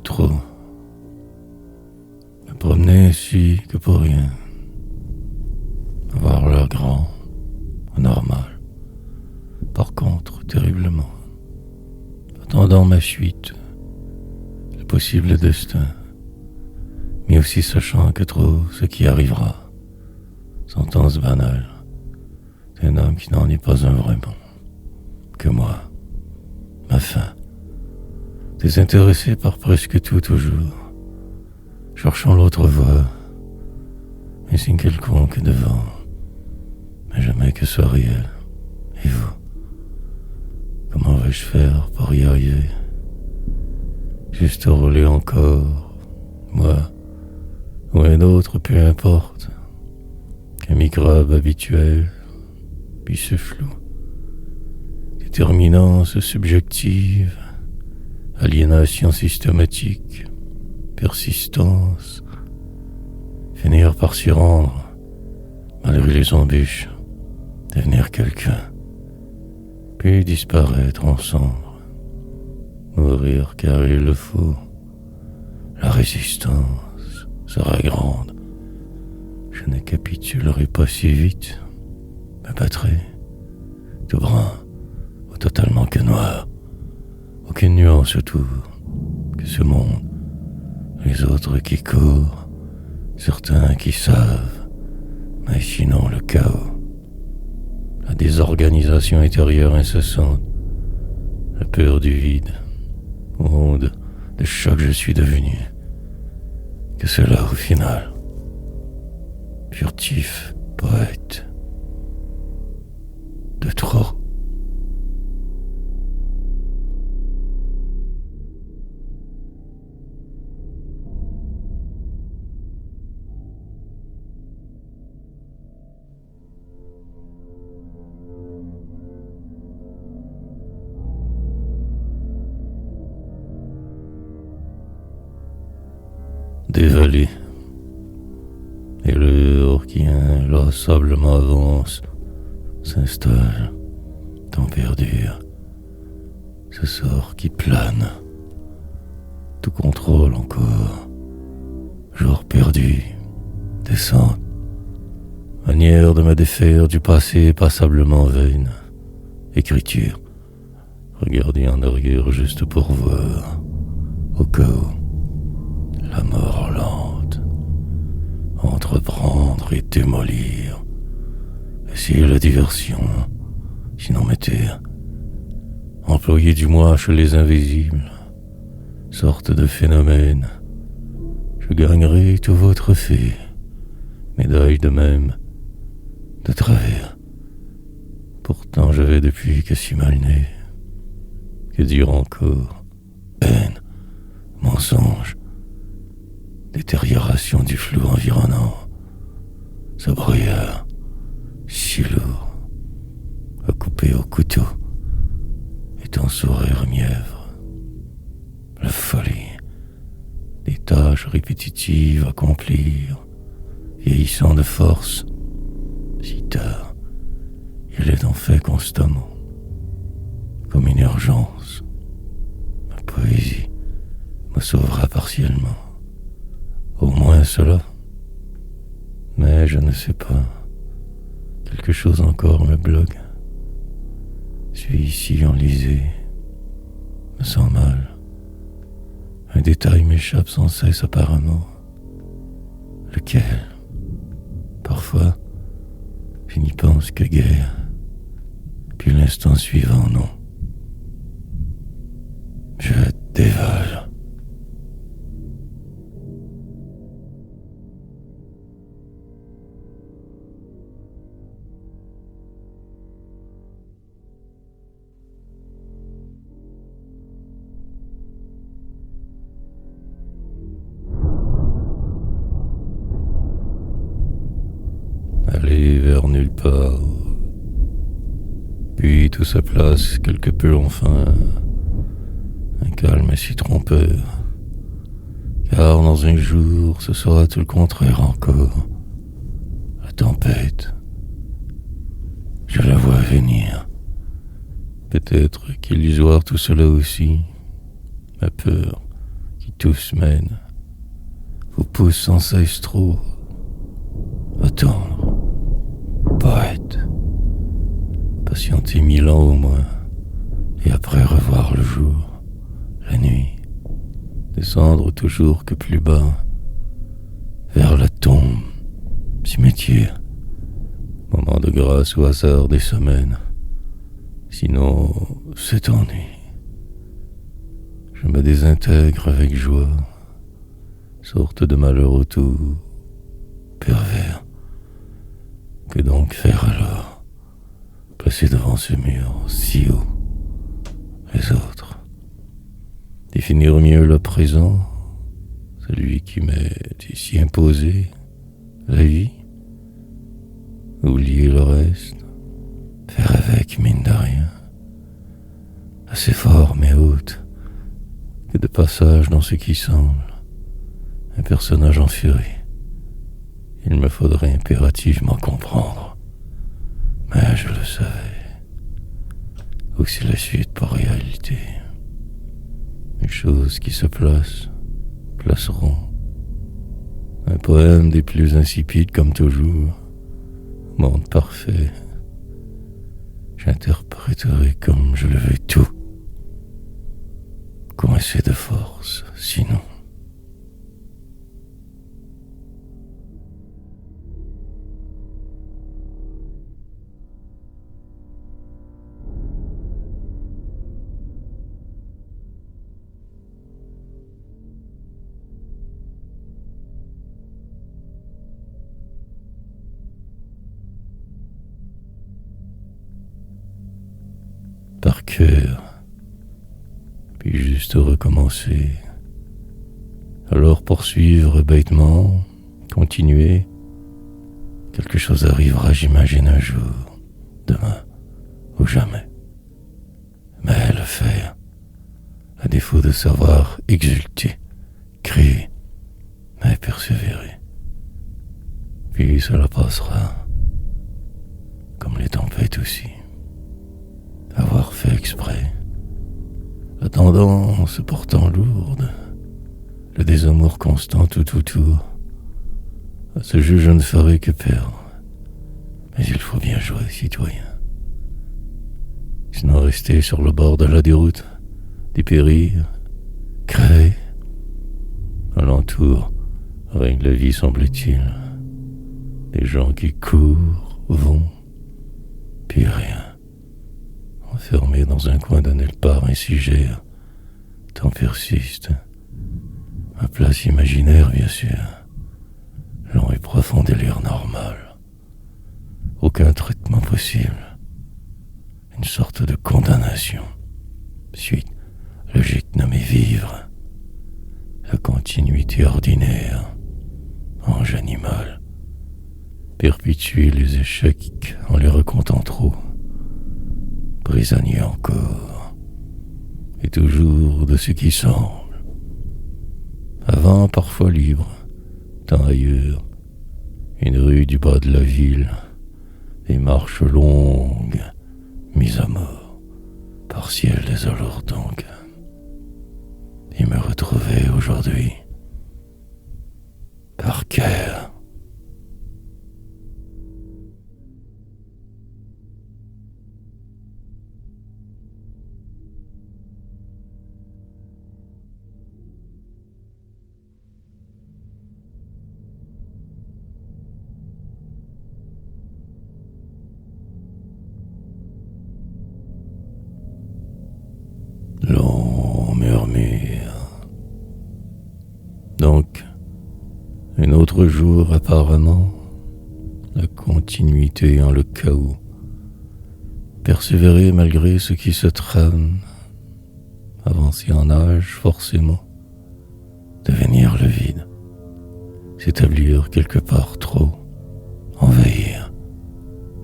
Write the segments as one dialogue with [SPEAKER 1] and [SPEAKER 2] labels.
[SPEAKER 1] trop. Me promener ici que pour rien. Avoir l'air grand, normal. Par contre, terriblement. Attendant ma fuite, le possible destin, mais aussi sachant que trop ce qui arrivera. Sentence banale d'un homme qui n'en est pas un vraiment. Que moi, ma fin, désintéressé par presque tout toujours, cherchant l'autre voie, un signe quelconque devant, mais jamais que soit réel. Et vous, comment vais-je faire pour y arriver? Juste rouler encore, moi, ou un autre, peu importe, qu'un microbe habituel, puis ce flou, déterminance subjective, aliénation systématique, persistance, finir par s'y rendre, malgré les embûches, devenir quelqu'un, puis disparaître en cendres, mourir car il le faut. La résistance sera grande, je ne capitulerai pas si vite, me battrai, tout brun, ou totalement que noir, aucune nuance autour, que ce monde, les autres qui courent, certains qui savent, mais sinon le chaos, la désorganisation intérieure incessante, la peur du vide, onde de choc je suis devenu, que cela au final, furtif, poète, de trop. Dévalé, et l'heure qui inlassablement avance s'installe, temps perdure, ce sort qui plane, tout contrôle encore, jour perdu, descente, manière de me défaire du passé passablement vaine, écriture, regarder en arrière juste pour voir, au cas où, la mort lente, entreprendre et démolir, essayer la diversion, sinon me taire, employer du moins chez les invisibles, sorte de phénomène, je gagnerai tout votre fait, médaille de même, de travers, pourtant je vais depuis que si mal né, que dire encore, haine, mensonge, détérioration du flou environnant, ce brouillard, si lourd, à couper au couteau, et ton sourire mièvre, la folie, des tâches répétitives à accomplir, vieillissant de force, si tard, il est en fait constamment, comme une urgence, ma poésie me sauvera partiellement. Au moins cela. Mais je ne sais pas. Quelque chose encore me bloque. Je suis ici enlisé. Me sens mal. Un détail m'échappe sans cesse apparemment. Lequel? Parfois, je n'y pense que guère. Puis l'instant suivant, non. Je dévale. Aller vers nulle part, puis tout se place quelque peu enfin, un calme si trompeur, car dans un jour ce sera tout le contraire encore, la tempête, je la vois venir, peut-être qu'illusoire tout cela aussi, ma peur qui tous mènent, vous poussent ancestraux, attendre, poète, patienter 1000 ans au moins, et après revoir le jour, la nuit, descendre toujours que plus bas, vers la tombe, cimetière, moment de grâce au hasard des semaines, sinon c'est ennui. Je me désintègre avec joie, sorte de malheur autour, pervers. Que donc faire alors, placé devant ce mur si haut, les autres? Définir mieux le présent, celui qui m'est ici imposé, la vie? Oublier le reste, faire avec mine de rien, assez fort mais haute, que de passage dans ce qui semble un personnage en furie. Il me faudrait impérativement comprendre, mais je le savais. Ou c'est la suite par réalité. Les choses qui se placent, placeront. Un poème des plus insipides comme toujours, monde parfait. J'interpréterai comme je le veux tout. Coincé de force, sinon. Par cœur, puis juste recommencer, alors poursuivre bêtement, continuer, quelque chose arrivera, j'imagine, un jour, demain, ou jamais. Mais le faire, à défaut de savoir exulter, crier, mais persévérer, puis cela passera, comme les tempêtes aussi. Avoir fait exprès, la tendance portant lourde, le désamour constant tout autour. À ce jeu, je ne ferai que perdre. Mais il faut bien jouer, citoyen. Sinon rester sur le bord de la déroute, dépérir, créer. Alentour règne la vie, semble-t-il. Des gens qui courent, vont, puis rien. Enfermé dans un coin de nulle part, ainsi gère, temps persiste. Ma place imaginaire, bien sûr. Long et profond délire normal. Aucun traitement possible. Une sorte de condamnation. Suite logique nommée vivre. La continuité ordinaire. Ange animal. Perpétuer les échecs en les recomptant trop. Prisonnier encore, et toujours de ce qui semble. Avant, parfois libre, tant ailleurs, une rue du bas de la ville, des marches longues, mises à mort, partiel désolore donc. Et me retrouver aujourd'hui, par cœur. Long murmure. Donc, un autre jour apparemment, la continuité en le chaos. Persévérer malgré ce qui se trame. Avancer en âge forcément. Devenir le vide. S'établir quelque part trop. Envahir.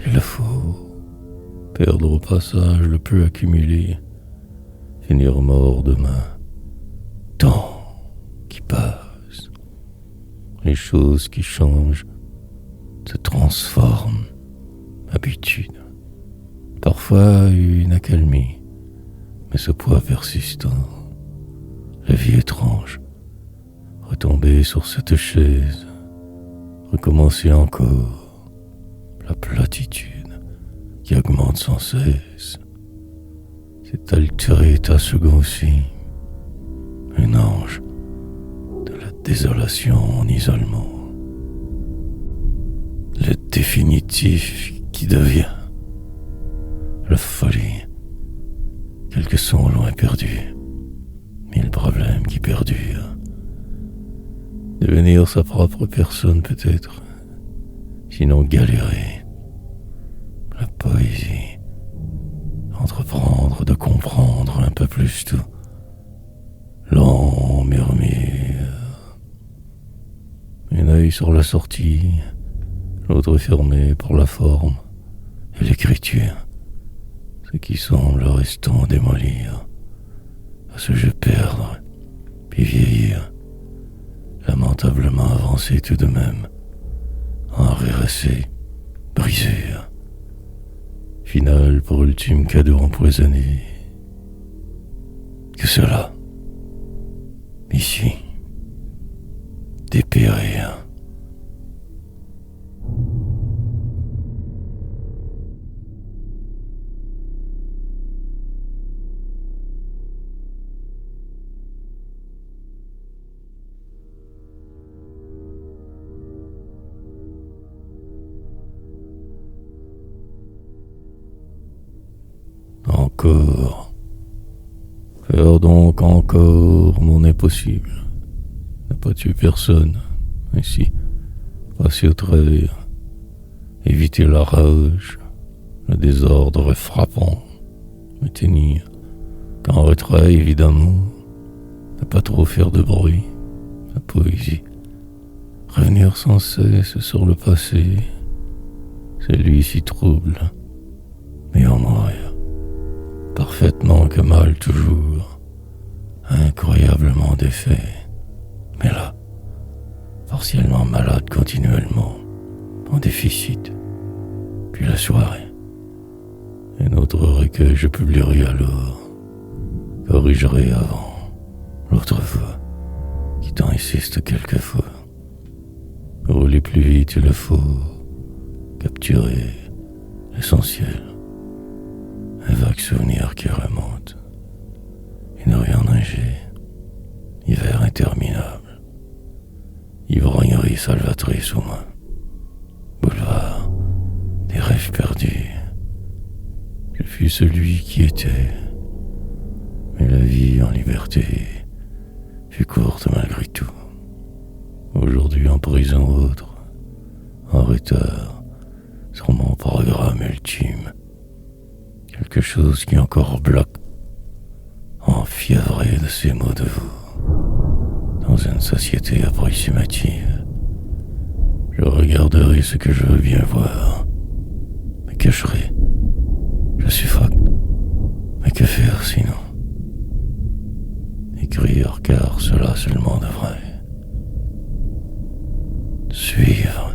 [SPEAKER 1] Il le faut. Perdre au passage le peu accumulé. Finir mort demain. Temps qui passe. Les choses qui changent se transforment. Habitude. Parfois une accalmie. Mais ce poids persistant. La vie étrange. retomber sur cette chaise, recommencer encore, la platitude qui augmente sans cesse, c'est altérer ta second-ci, un ange de la désolation en isolement, le définitif qui devient la folie, quelques sons loin perdus, mille problèmes qui perdurent, devenir sa propre personne peut-être, sinon galérer, la poésie, entreprendre de comprendre un peu plus tout, lent murmure, un œil sur la sortie, l'autre fermé pour la forme et l'écriture, ce qui semble restant démolir, à ce jeu perdre, puis vieillir, lamentablement avancer tout de même, enrérasser, briser, final pour ultime cadeau empoisonné. Que cela, ici, dépérir. Encore. Faire donc encore mon impossible. Ne pas tuer personne. Ainsi, passer au travers. Éviter la rage, le désordre frappant. Me tenir. Qu'en retrait, évidemment. Ne pas trop faire de bruit. La poésie. Revenir sans cesse sur le passé. Celui-ci trouble. Mais en mourir. Parfaitement que mal toujours, incroyablement défait, mais là, partiellement malade continuellement, en déficit, puis la soirée. Un autre recueil je publierai alors, corrigerai avant, l'autre fois, qui t'en insiste quelquefois. Rouler plus vite il le faut, capturer l'essentiel. Un vague souvenir qui remonte. Une rue enneigée. Hiver interminable. Ivrognerie salvatrice au moins. Boulevard des rêves perdus. Je fus celui qui était. Mais la vie en liberté fut courte malgré tout. Aujourd'hui en prison autre. En retard sur mon programme ultime. Quelque chose qui encore bloque, enfiévré de ces mots de vous, dans une société approximative. Je regarderai ce que je veux bien voir, me cacherai, je suffoque, mais que faire sinon? Écrire car cela seulement devrait suivre.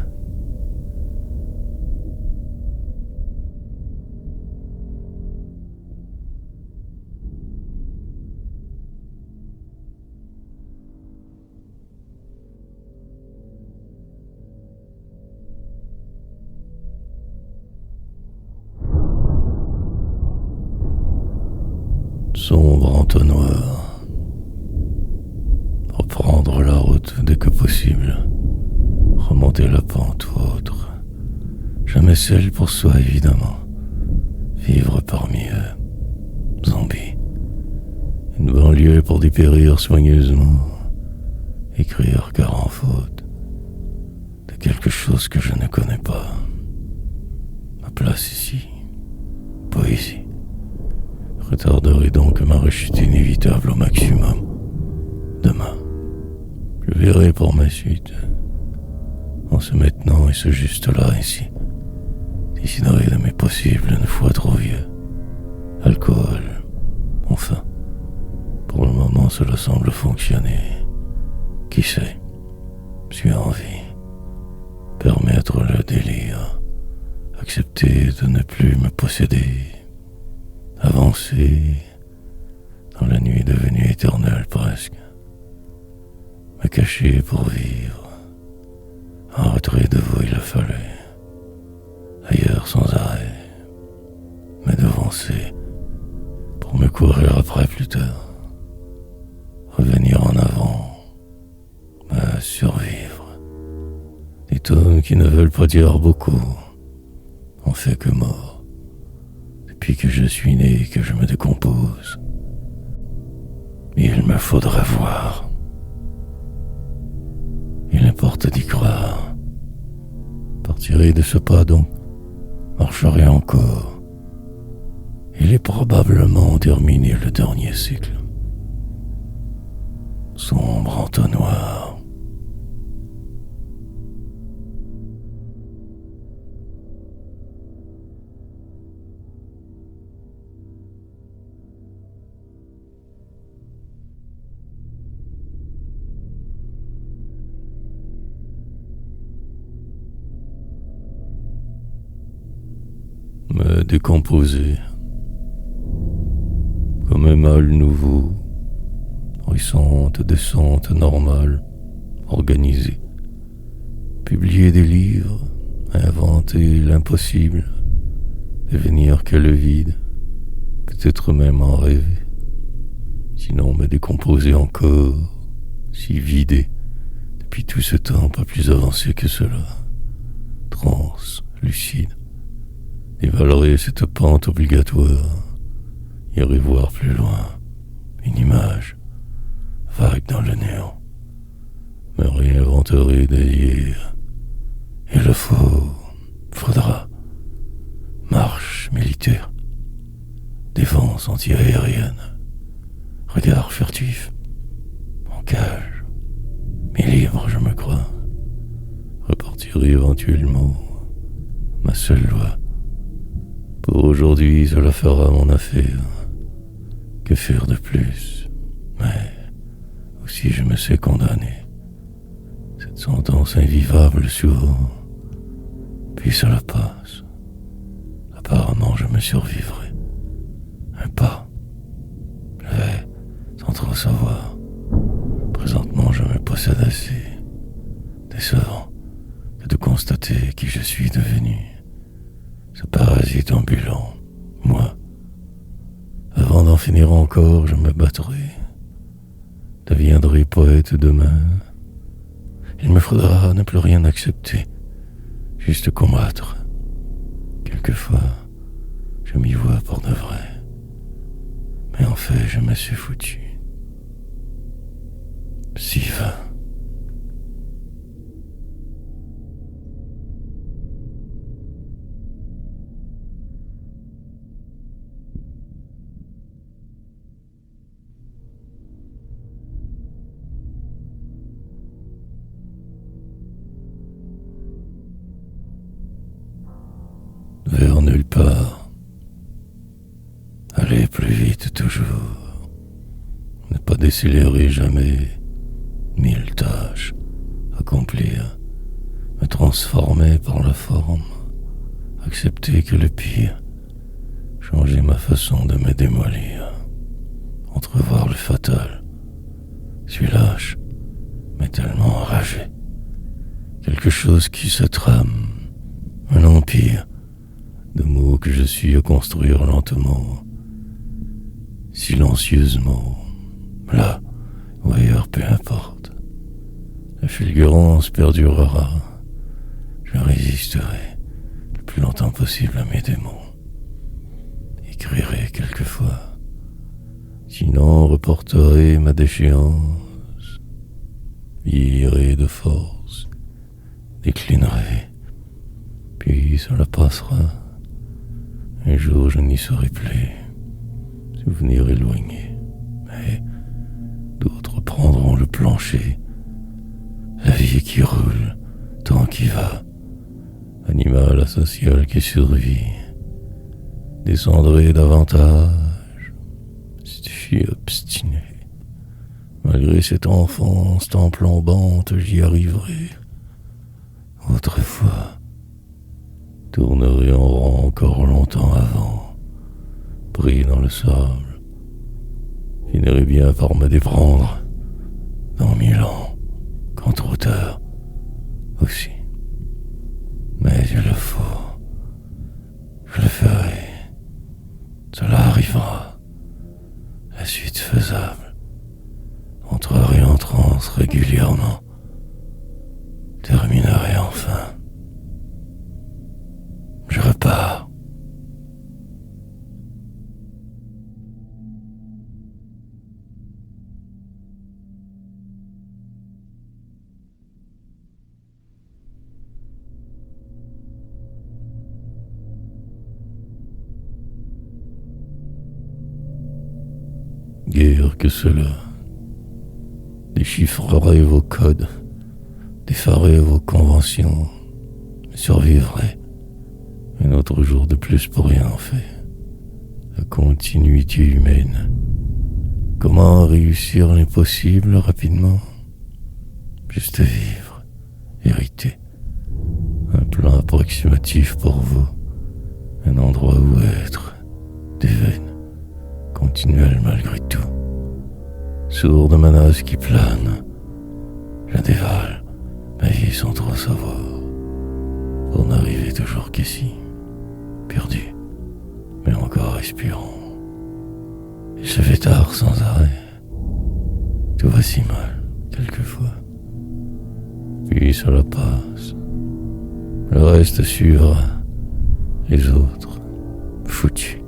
[SPEAKER 1] Sombre entonnoir, reprendre la route dès que possible, remonter la pente ou autre, jamais celle pour soi évidemment, vivre parmi eux, zombies, une banlieue pour dépérir soigneusement, écrire car en faute, de quelque chose que je ne connais pas, ma place ici, poésie. Retarderai donc ma rechute inévitable au maximum. Demain, je verrai pour ma suite. En ce maintenant et ce juste-là ainsi, déciderai de mes possibles une fois trop vieux. Alcool, enfin. Pour le moment, cela semble fonctionner. Qui sait, suis envie. Permettre le délire. Accepter de ne plus me posséder. Avancer dans la nuit devenue éternelle presque. me cacher pour vivre. En retrait de vous il a fallu, ailleurs sans arrêt, me devancer pour me courir après plus tard, revenir en avant, me survivre. Des tomes qui ne veulent pas dire beaucoup, en fait que mort, depuis que je suis né que je me décompose. Il me faudra voir. Il importe d'y croire. Partirai de ce pas donc, marcherai encore. Il est probablement terminé le dernier cycle. Sombre entonnoir. Me décomposer comme un mâle nouveau, ruissante, descente normale, organisée, publier des livres, inventer l'impossible, devenir que le vide, peut-être même en rêver, sinon me décomposer encore, si vidé, depuis tout ce temps pas plus avancé que cela, transe, lucide, dévalerer cette pente obligatoire, y revoir plus loin, une image, vague dans le néant, me réinventerai d'hier, il le faudra, marche militaire, défense anti-aérienne, regard furtif, en cage, mais libre je me crois, repartirai éventuellement, ma seule loi. Pour aujourd'hui, cela fera mon affaire. Que faire de plus? Mais aussi je me sais condamné. Cette sentence invivable souvent. Puis cela passe. Apparemment, je me survivrai. Un pas. Je vais, sans trop savoir. Présentement, je me possède assez. Décevant que de constater qui je suis devenu. Ce parasite ambulant, moi. Avant d'en finir encore, je me battrai. Deviendrai poète demain. Il me faudra ne plus rien accepter, juste combattre. Quelquefois, je m'y vois pour de vrai. Mais en fait, je me suis foutu. Si vain. Vers nulle part. Aller plus vite toujours. Ne pas décélérer jamais. 1000 tâches. Accomplir. Me transformer par la forme. Accepter que le pire. Changer ma façon de me démolir. Entrevoir le fatal. Suis lâche, mais tellement enragé. Quelque chose qui se trame. Un empire. De mots que je suis à construire lentement, silencieusement, là ou ailleurs, peu importe. La fulgurance perdurera, je résisterai le plus longtemps possible à mes démons. Écrirai quelquefois, sinon reporterai ma déchéance, vieillirai de force, déclinerai, puis cela passera. Un jour je n'y serai plus, souvenir éloigné, mais d'autres prendront le plancher, la vie qui roule, temps qui va, animal asocial qui survit, descendrai davantage, je suis obstiné, malgré cette enfance tant plombante j'y arriverai, autrefois, tournerai en rond encore longtemps avant, pris dans le sable, finirai bien par me déprendre dans 1000 ans. quand trop tard aussi. Mais il le faut, je le ferai, cela arrivera, la suite faisable, entrerai en transe régulièrement, terminerai enfin. Je repars. Guère que cela. Déchiffrerai vos codes, défarai vos conventions, survivrai. Un autre jour de plus pour rien fait. La continuité humaine. Comment réussir l'impossible rapidement? Juste vivre, hériter. Un plan approximatif pour vous. Un endroit où être. Des veines. Continuel malgré tout. Sourd de menaces qui planent. Je dévale ma vie sans trop savoir. Pour n'arriver toujours qu'ici. Perdu, mais encore respirant. Il se fait tard sans arrêt. Tout va si mal, quelquefois. Puis cela passe. Le reste suivra. Les autres, foutus.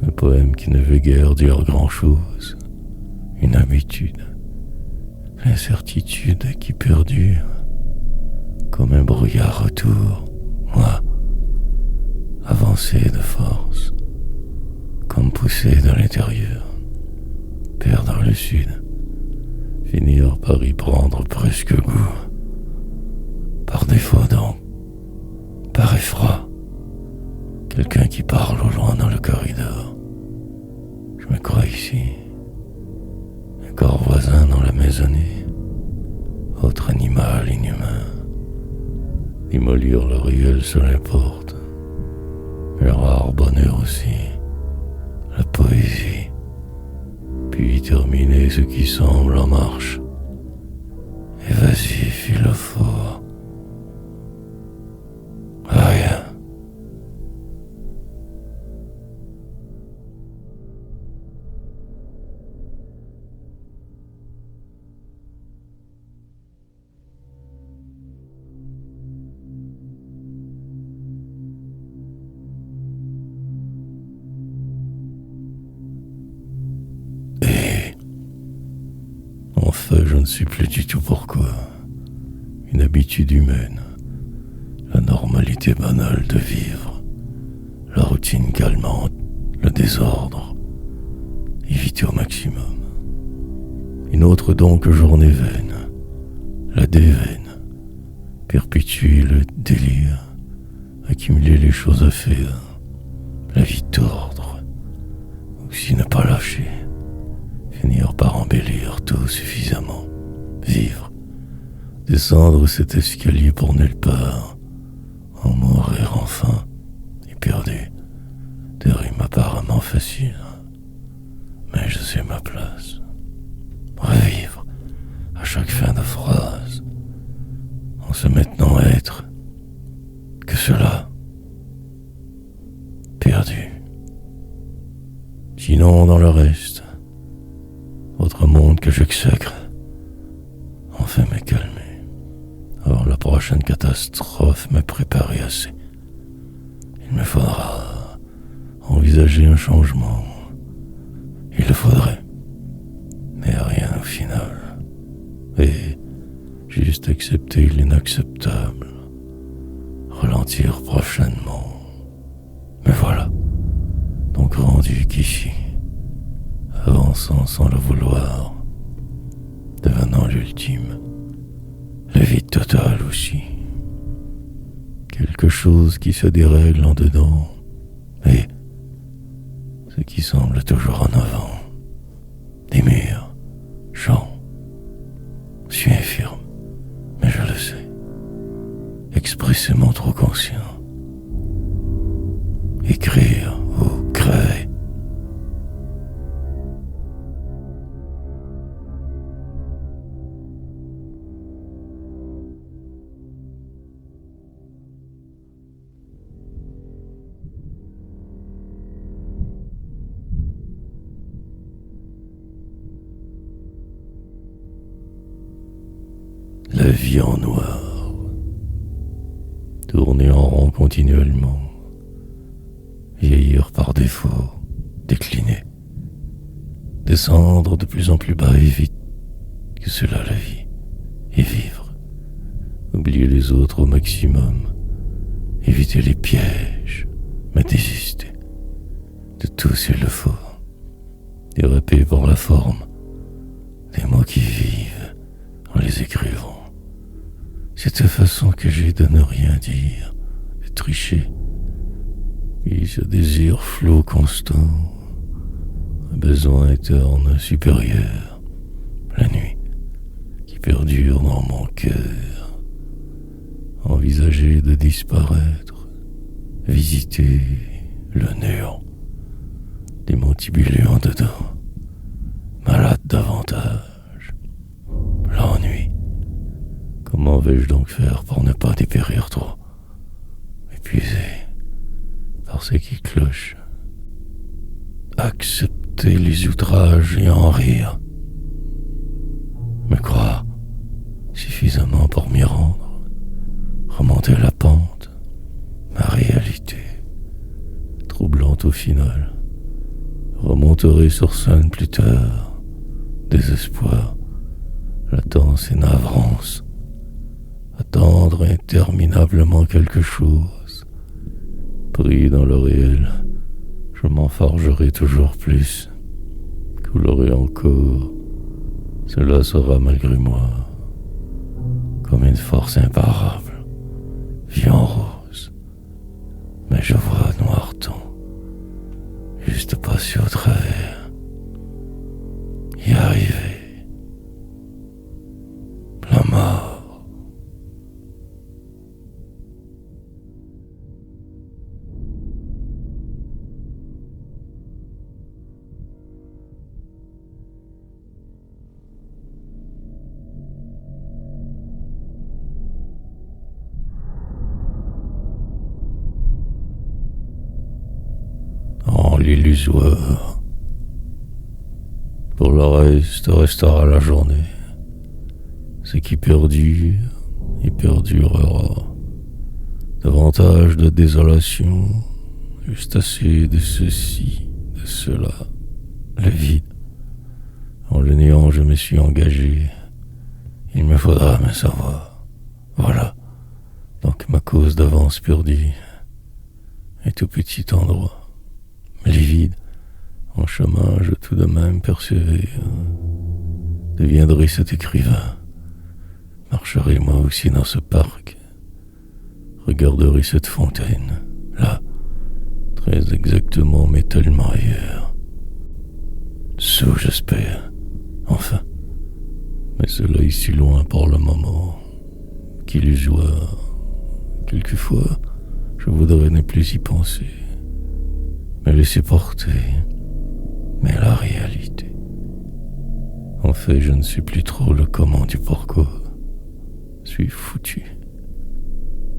[SPEAKER 1] Un poème qui ne veut guère dire grand-chose. Une habitude. L'incertitude qui perdure. Comme un brouillard autour. Moi, avancer de force, comme pousser de l'intérieur, perdre le sud, finir par y prendre presque goût, par défaut donc, par effroi, quelqu'un qui parle au loin dans le corridor. Je me crois ici, un corps voisin dans la maisonnée, autre animal inhumain, démolir le réel sur les portes. Le rare bonheur aussi, la poésie, puis terminer ce qui semble en marche. Et vas-y, philosophe. Rien. Enfin, je ne sais plus du tout pourquoi. Une habitude humaine. La normalité banale de vivre. La routine calmante. Le désordre. Éviter au maximum. Une autre donc journée vaine. La déveine. Perpétuer le délire. Accumuler les choses à faire. La vie tordre. Aussi ne pas lâcher. Finir par embellir tout suffisamment, vivre, descendre cet escalier pour nulle part, en mourir enfin, éperdu, des rimes apparemment faciles, mais je sais ma place, revivre à chaque fin de phrase, en se maintenant être, que cela, perdu, sinon dans le reste, autre monde que j'exècre, enfin me calmer. Or la prochaine catastrophe m'est préparée assez. Il me faudra envisager un changement. Il le faudrait, mais rien au final. Et juste accepter l'inacceptable. Ralentir prochainement. Mais voilà, donc rendu qu'ici, avançant sans le vouloir, devenant l'ultime, le vide total aussi. Quelque chose qui se dérègle en dedans, et ce qui semble toujours en avant. Des murs, champs. Je suis infirme, mais je le sais. Expressément trop conscient. Écrire ou créer. la vie en noir, tourner en rond continuellement, vieillir par défaut, décliner, descendre de plus en plus bas et vite, que cela la vie, et vivre, oublier les autres au maximum, éviter les pièges, mais désister de tout s'il le faut, déraper pour la forme, des mots qui vivent en les écrivant. Cette façon que j'ai de ne rien dire, de tricher, et ce désir flot constant, un besoin éterne supérieur, la nuit qui perdure dans mon cœur, envisager de disparaître, visiter le néant, démantibuler en dedans, malade davantage, l'ennui. Comment vais-je donc faire pour ne pas dépérir trop, épuisé par ce qui cloche, accepter les outrages et en rire, me croire suffisamment pour m'y rendre, remonter la pente, ma réalité, troublante au final, remonterai sur scène plus tard, désespoir, latence et navrance, attendre interminablement quelque chose, pris dans le réel, je m'en forgerai toujours plus, coulerai encore, cela sera malgré moi, comme une force imparable, vie en rose, mais je vois noir ton, juste passer au travers, y arriver, la mort. L'illusoire. Pour le reste, restera la journée. Ce qui perdure, y perdurera. Davantage de désolation, juste assez de ceci, de cela, le vide. En le néant, je me suis engagé. Il me faudra me savoir. Voilà, donc ma cause d'avance perdue. Et tout petit endroit. Livide, en chemin, je tout de même persévère. Deviendrai cet écrivain. Marcherai moi aussi dans ce parc. Regarderai cette fontaine, là, très exactement, mais tellement ailleurs. Sous, j'espère, enfin. Mais cela est si loin pour le moment, qu'illusoire. Quelquefois, je voudrais ne plus y penser. Me laisser porter, mais la réalité. En fait, je ne sais plus trop le comment du pourquoi. Je suis foutu.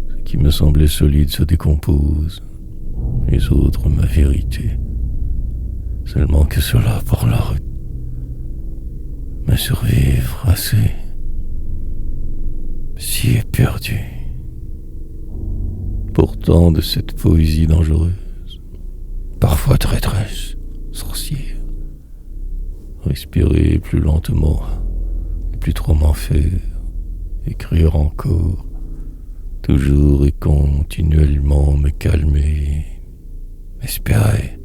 [SPEAKER 1] Ce qui me semblait solide se décompose, les autres ma vérité. Seulement que cela pour la route. Me survivre assez, si éperdu. Pourtant de cette poésie dangereuse, parfois traîtresse, sorcière. Respirer plus lentement, ne plus trop m'en faire, écrire encore, toujours et continuellement me calmer, espérer,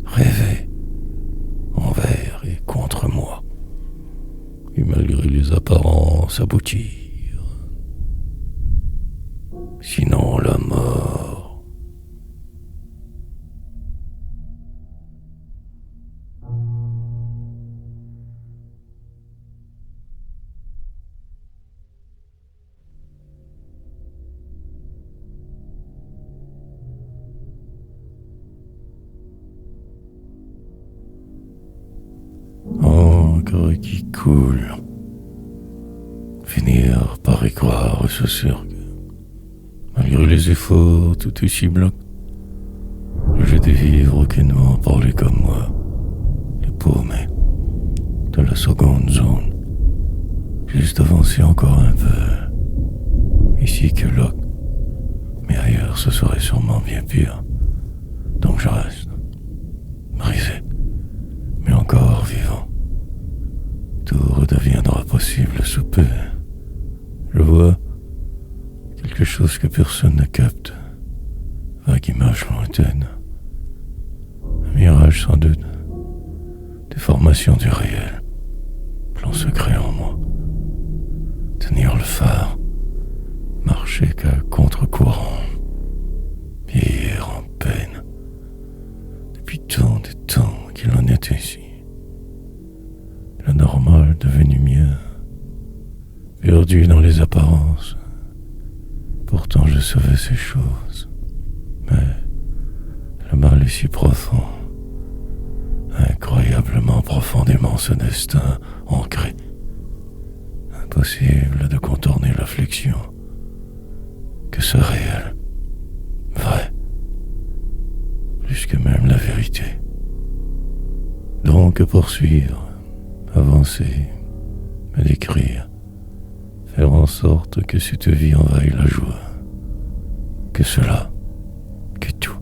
[SPEAKER 1] rêver, envers et contre moi, et malgré les apparences aboutir. Sinon la mort. Encre qui coule, finir par y croire, c'est sûr que, malgré les efforts, tout aussi bloque. J'ai de vivre aucunement parler comme moi, les paumés de la seconde zone, Juste avancer encore un peu. Ici que là. Mais ailleurs, ce serait sûrement bien pire. Donc je reste. Brisé. Mais encore vivant. Tout redeviendra possible sous peu. Je vois quelque chose que personne ne capte. Vague image lointaine. Un mirage sans doute. Déformation du réel. Plan secret en moi. Tenir le phare. Marcher qu'à contre-courant. Vieillir en peine. Depuis tant de temps qu'il en est ainsi. Le normal devenu mien. Perdu dans les apparences. Pourtant je savais ces choses. Mais le mal est si profond. Incroyablement profondément ce destin ancré. Impossible de contourner l'affliction. Que ce réel, vrai, plus que même la vérité. Donc poursuivre, avancer, me décrire, faire en sorte que cette vie envahisse la joie, que cela, que tout,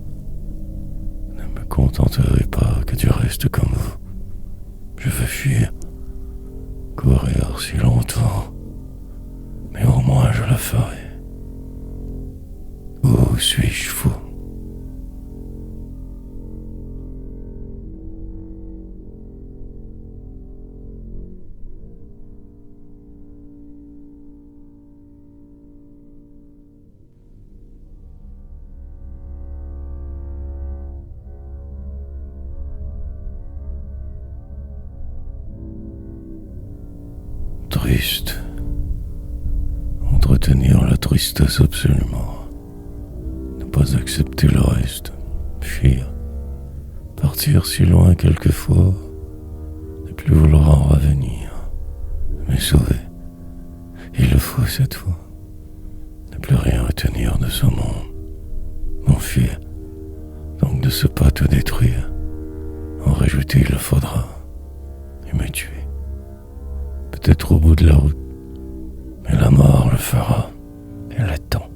[SPEAKER 1] ne me contenterait pas que du reste comme vous. Je veux fuir, courir si longtemps, mais au moins je la ferai. Où suis-je fou? Triste. Entretenir la tristesse absolument. Ne pas accepter le reste. Fuir. Partir si loin quelquefois. Ne plus vouloir en revenir. Mais sauver. Il le faut cette fois. Ne plus rien retenir de ce monde. M'enfuir. Donc de ce pas tout détruire. En rajouter il le faudra. Et me tuer. Peut-être au bout de la route. Mais la mort le fera. Elle attend.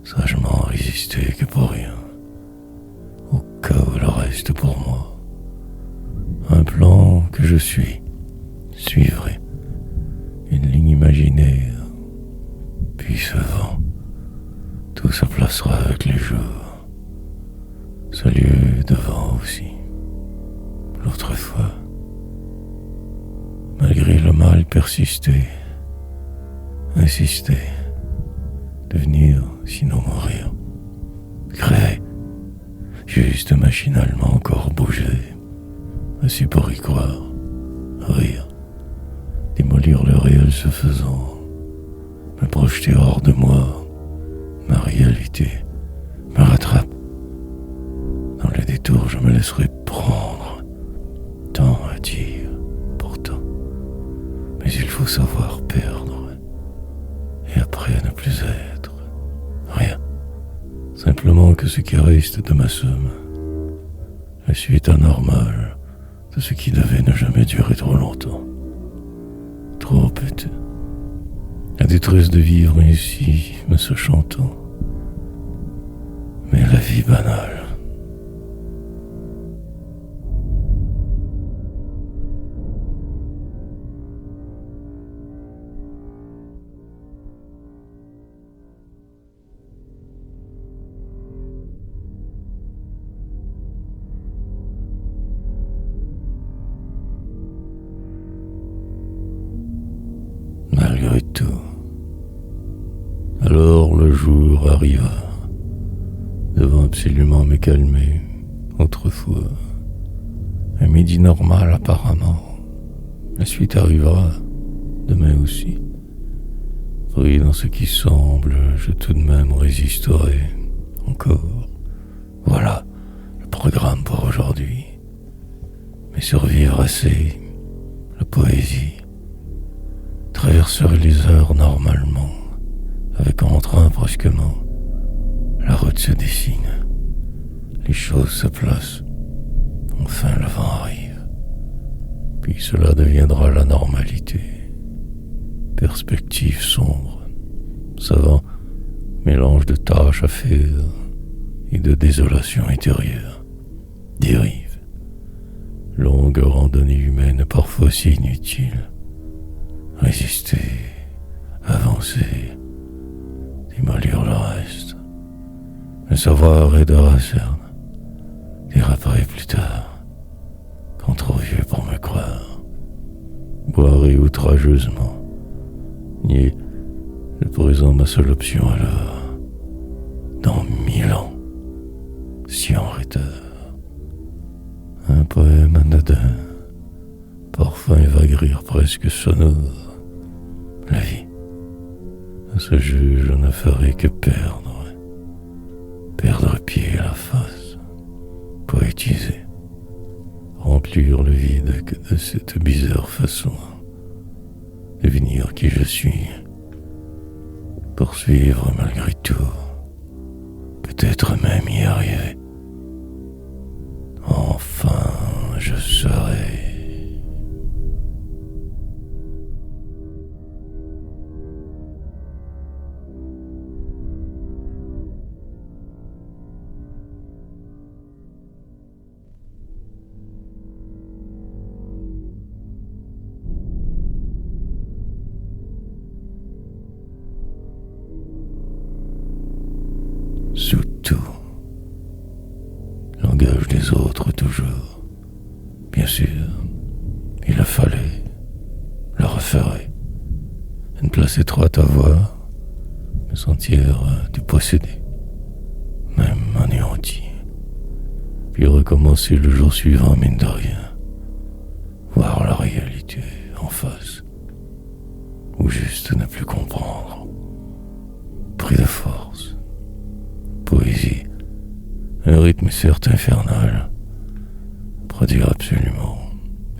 [SPEAKER 1] Sagement résister que pour rien. Au cas où le reste pour moi. Un plan que je suivrai. Une ligne imaginaire. Puis ce vent. Tout se placera avec les jours. Ce lieu devant aussi. L'autre fois. Malgré le mal persister. Insister. Devenir, sinon mourir. Créer. Juste machinalement encore bouger. Ainsi pour y croire. Rire. Démolir le réel se faisant. Me projeter hors de moi. Ma réalité me rattrape. Dans les détours, je me laisserai prendre. Tant à dire, pourtant. Mais il faut savoir perdre. Et après ne plus être. Rien. Simplement que ce qui reste de ma somme. La suite anormale de ce qui devait ne jamais durer trop longtemps. Trop peut-être. La détresse de vivre ici me se chantant. Mais la vie banale. Malgré tout. Alors le jour arriva, devant absolument me calmer, autrefois. Un midi normal apparemment. La suite arrivera, demain aussi. Pris dans ce qui semble, je tout de même résisterai encore. Voilà le programme pour aujourd'hui. Mais survivre assez, la poésie. Traverserai les heures normalement, avec entrain brusquement. La route se dessine, les choses se placent. Enfin le vent arrive, puis cela deviendra la normalité. perspective sombre, savant mélange de tâches à faire et de désolation intérieure. Dérive, longue randonnée humaine parfois si inutile. Résister, avancer, démolir le reste. Le savoir aidera à cerne, déraperai plus tard, quand trop vieux pour me croire. Boirai outrageusement, nier le présent ma seule option alors. Dans 1000 ans, si en rêteur, un poème anodin, parfum et vague rire presque sonore. La vie, à ce jeu, je ne ferai que perdre pied à la face, poétiser, remplir le vide que de cette bizarre façon, devenir qui je suis, poursuivre malgré tout, peut-être même y arriver. Enfin, je serai. Sous tout, langage des autres toujours. Bien sûr, il le fallait, le referait. Une place étroite à voir, me sentir du posséder, même anéanti. Puis recommencer le jour suivant, mine de rien. Voir la réalité en face, ou juste ne plus comprendre. Pris de force. Poésie, un rythme certes infernal, produire absolument,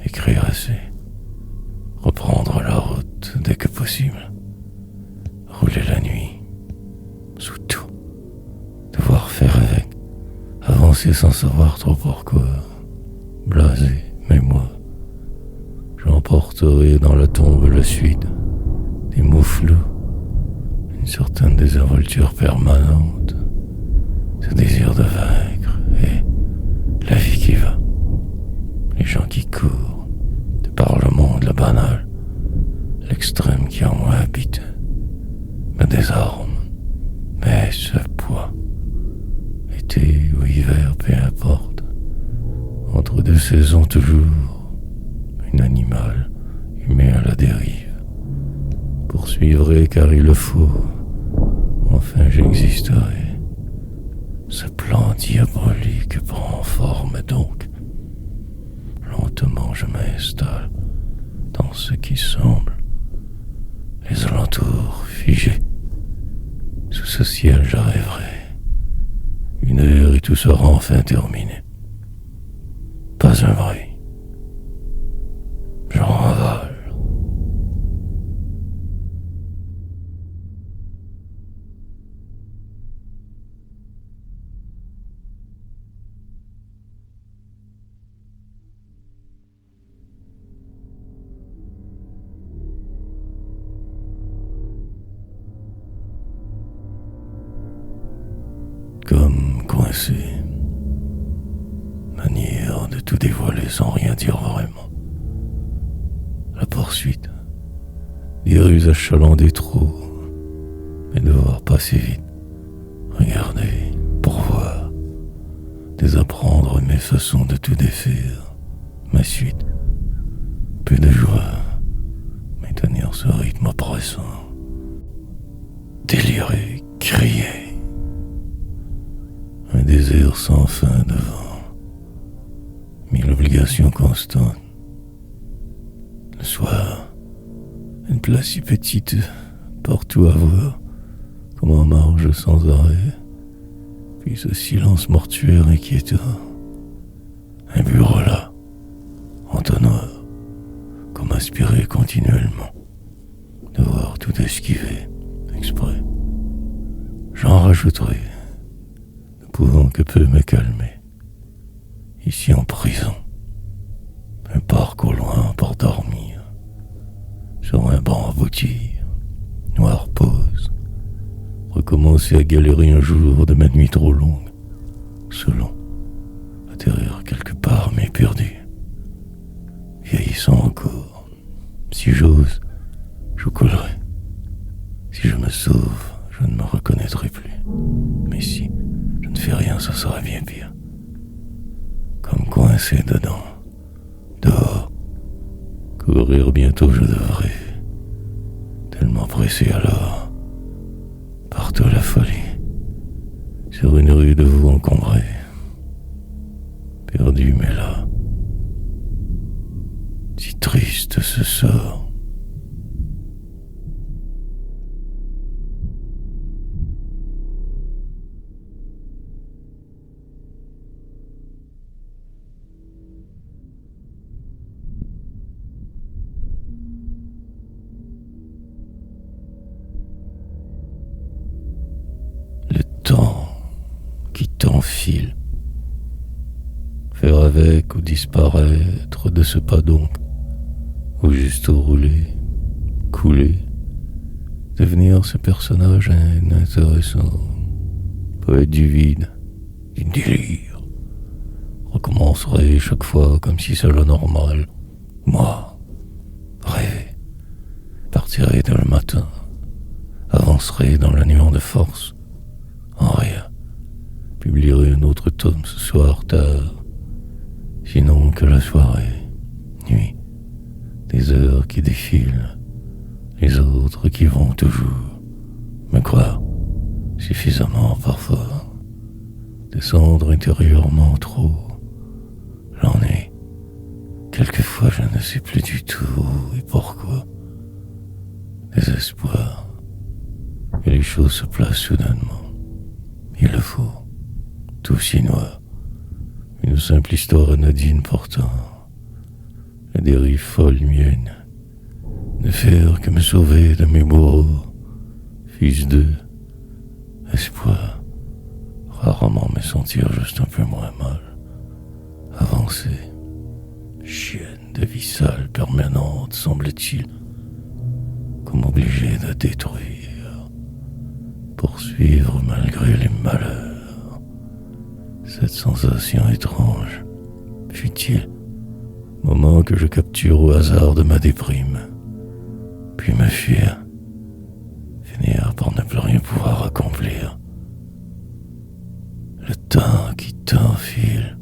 [SPEAKER 1] écrire assez, reprendre la route dès que possible, rouler la nuit, sous tout, devoir faire avec, avancer sans savoir trop pourquoi, blasé, mais moi, j'emporterai dans la tombe la suite, des mots flous, une certaine désinvolture permanente, ce désir de vaincre et la vie qui va, les gens qui courent, de par le monde le banal, l'extrême qui en moi habite, me désarme, mais ce poids, été ou hiver, peu importe, entre deux saisons toujours, une animale humée à la dérive, poursuivrai car il le faut, enfin j'existerai. Ce plan diabolique prend forme donc. Lentement je m'installe dans ce qui semble les alentours figés. Sous ce ciel je rêverai. Une heure et tout sera enfin terminé. Pas un bruit. J'en ravale. Comme coincé, manière de tout dévoiler sans rien dire vraiment. La poursuite, des rues achalandées trop, mais devoir passer vite, regarder, pour voir, désapprendre mes façons de tout défaire, ma suite, peu de joie, mais tenir ce rythme oppressant, délirer, crier. Un désir sans fin devant, mille obligations constantes. Le soir, une place si petite, partout à voir, comme en marge sans arrêt, puis ce silence mortuaire inquiétant. Un bureau là, entonnoir, comme aspiré continuellement, devoir tout esquiver, exprès. J'en rajouterai, pouvant que peu me calmer. Ici en prison, un parc au loin pour dormir. sur un banc abouti, noire pause, recommencer à galérer un jour de ma nuit trop longue, selon, atterrir quelque part mais perdu, vieillissant encore. Si j'ose, je collerai. Si je me sauve, je ne me reconnaîtrai plus. Mais si je ne fais rien, ça serait bien pire. Comme coincé dedans, dehors. Courir bientôt je devrais. Tellement pressé alors. Partout la folie. Sur une rue de vous encombrée. Perdu mais là. Si triste ce sort. Le temps qui t'enfile. Faire avec ou disparaître de ce pas donc. Ou juste rouler, couler. Devenir ce personnage inintéressant. Poète du vide, du délire. Recommencerai chaque fois comme si c'était normal. Moi, rêver. Partirai dès le matin. Avancerai dans la nuance de force. En rien. Publierai un autre tome ce soir tard. Sinon que la soirée, nuit, des heures qui défilent, les autres qui vont toujours. Me croire suffisamment parfois. Descendre intérieurement trop. J'en ai. Quelquefois je ne sais plus du tout où et pourquoi. Désespoir. Et les choses se placent soudainement. Il le faut. Tout chinois. Une simple histoire anodine pourtant. La dérive folle mienne. Ne faire que me sauver de mes bourreaux. Fils de espoir. Rarement me sentir juste un peu moins mal. Avancer. Chienne de vie sale permanente, semble-t-il. Comme obligé de détruire. Poursuivre malgré les malheurs. Cette sensation étrange, futile, moment que je capture au hasard de ma déprime, puis me fuir, finir par ne plus rien pouvoir accomplir. Le temps qui t'enfile.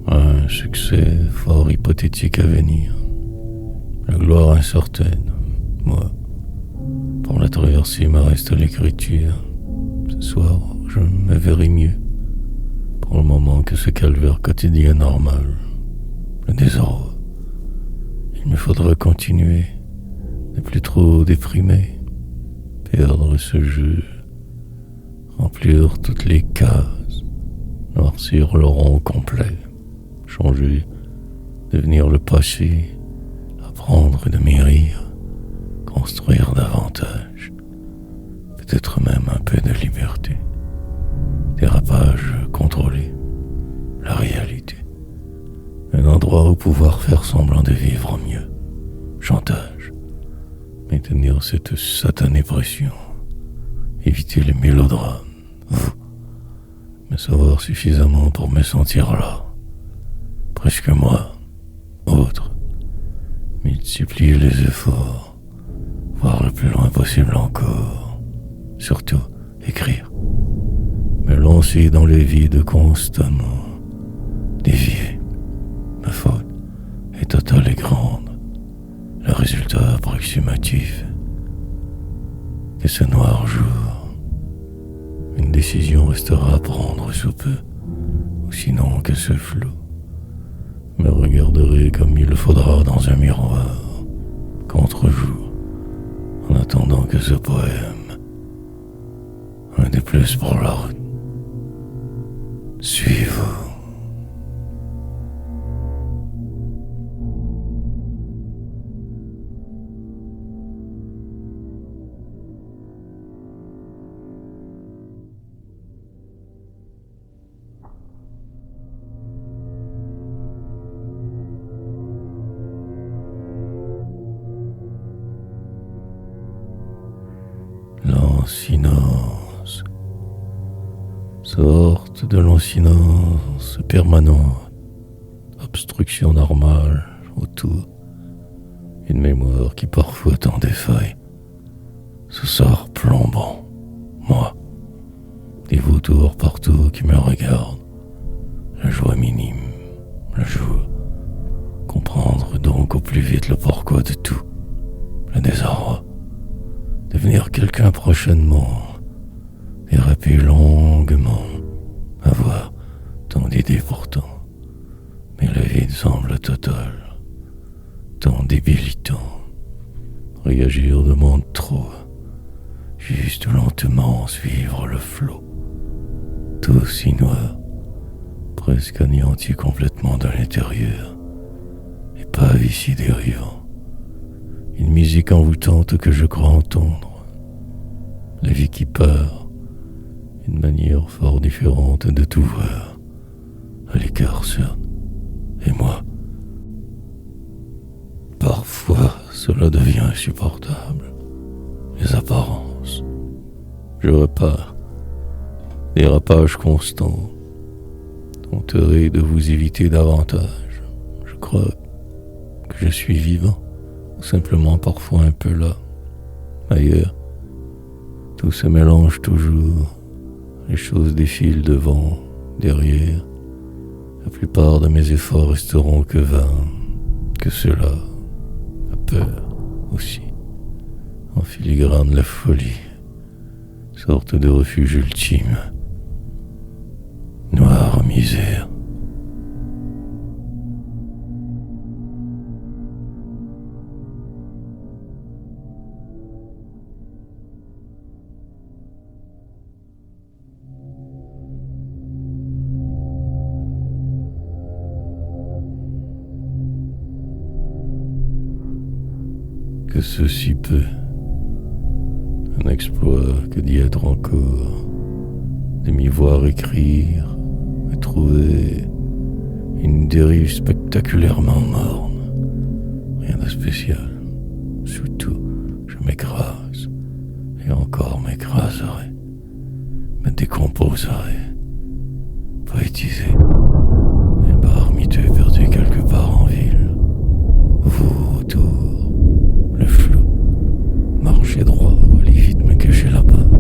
[SPEAKER 1] Un succès fort hypothétique à venir. La gloire incertaine. Moi, pour la traversée, me reste l'écriture. Ce soir, je me verrai mieux. Pour le moment que ce calvaire quotidien normal. Le désordre. Il me faudra continuer. Ne plus trop déprimer. Perdre ce jeu. Remplir toutes les cases. Noircir le rond complet. Changer. Devenir le passé. Apprendre de mes rires. Construire davantage. Peut-être même un peu de liberté. Dérapage contrôlé. La réalité. Un endroit où pouvoir faire semblant de vivre mieux. Chantage. Maintenir cette satanée pression. Éviter les mélodrames. Vous. Me savoir suffisamment pour me sentir là. Presque moi. Autre. Multiplier les efforts. Voir le plus loin possible encore. Surtout, écrire. Me lancer dans les vides constamment. Dévier. Ma faute est totale et grande. Le résultat approximatif de ce noir jour. Une décision restera à prendre sous peu, ou sinon que ce flou. Me regarderai comme il le faudra dans un miroir, contre-jour, en attendant que ce poème, un de plus pour la route, Suis-vous. Lancinance, sorte de lancinance permanente, obstruction normale autour, une mémoire qui parfois tend des failles, ce sort plombant, moi, des vautours partout qui me regardent, la joie minime, la joie, comprendre donc au plus vite le pourquoi de tout, le désarroi. Devenir quelqu'un prochainement, déraper longuement, avoir tant d'idées pourtant, mais le vide semble total, tant débilitant, réagir demande trop, juste lentement suivre le flot, tout si noir, presque anéanti complètement de l'intérieur, et pas ici dérivant. Une musique envoûtante que je crois entendre. La vie qui part, une manière fort différente de tout voir. À l'écart sonne. Et moi, parfois cela devient insupportable. Les apparences. Je repars. Dérapage constant. Tenterai de vous éviter davantage. Je crois que je suis vivant. Simplement parfois un peu là, ailleurs. Tout se mélange toujours, les choses défilent devant, derrière. La plupart de mes efforts resteront que vains, que cela, la peur aussi, en filigrane la folie, sorte de refuge ultime, noire misère. Que ceci peut, un exploit que d'y être encore, de m'y voir écrire, me trouver une dérive spectaculairement morne, rien de spécial, surtout je m'écrase, et encore m'écraserai, me décomposerai, poétiser, un bar miteux perdu quelque part en ville, vous autour, le flou, marcher droit, aller vite me cacher là-bas,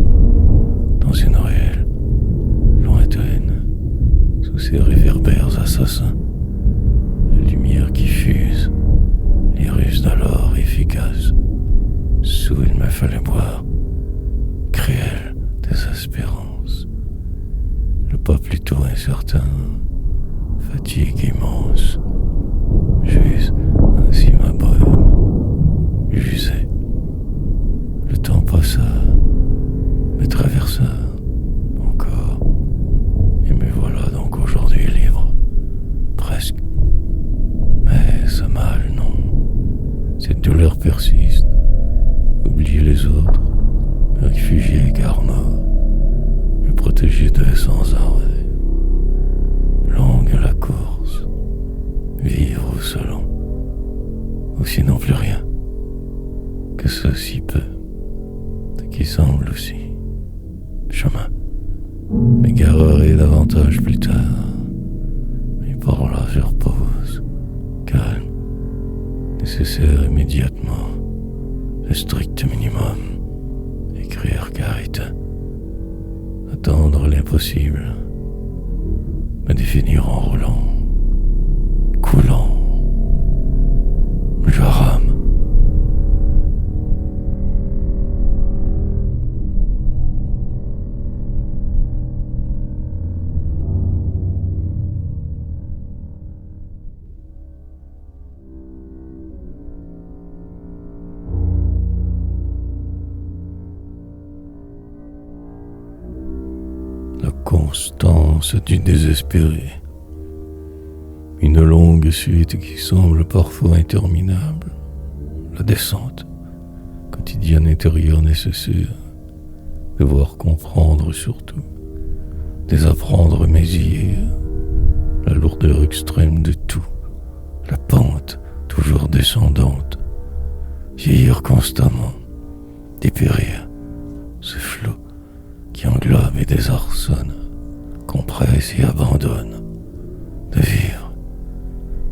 [SPEAKER 1] dans une ruelle lointaine, sous ces réverbères assassins, la lumière qui fuse, les ruses d'alors efficaces, sous il me fallait boire, cruelle désespérance, le pas plutôt incertain, fatigue immense, j'use ainsi ma bohème, j'usais. Le temps passa, me traversa encore, et me voilà donc aujourd'hui libre, presque. Mais ce mal, non, cette douleur persiste, oublier les autres, me réfugier car mort, me protéger d'eux sans arrêt. Longue la course, vivre selon, ou sinon plus rien, que ceci peut, ce qui semble aussi chemin, m'égarerai davantage plus tard, mais par là je repose, calme, nécessaire immédiatement, le strict minimum, écrire carité, attendre l'impossible, me définir en roulant, coulant, je rame. constance du désespéré. Une longue suite qui semble parfois interminable. La descente, quotidienne intérieure nécessaire. Devoir comprendre surtout, désapprendre mes hier. La lourdeur extrême de tout. La pente toujours descendante. Vieillir constamment. Dépérir. Ce flot qui englobe et désarçonne, compresse et abandonne. De vivre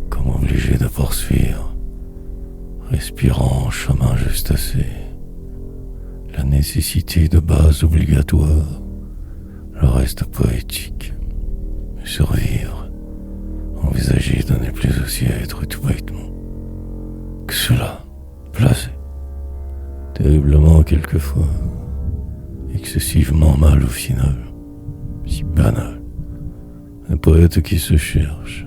[SPEAKER 1] comme obligé de poursuivre, respirant en chemin juste assez. La nécessité de base obligatoire, le reste poétique. Survivre, envisager de ne plus aussi être tout bêtement que cela, placé, terriblement quelquefois, excessivement mal au final, si banal. Un poète qui se cherche,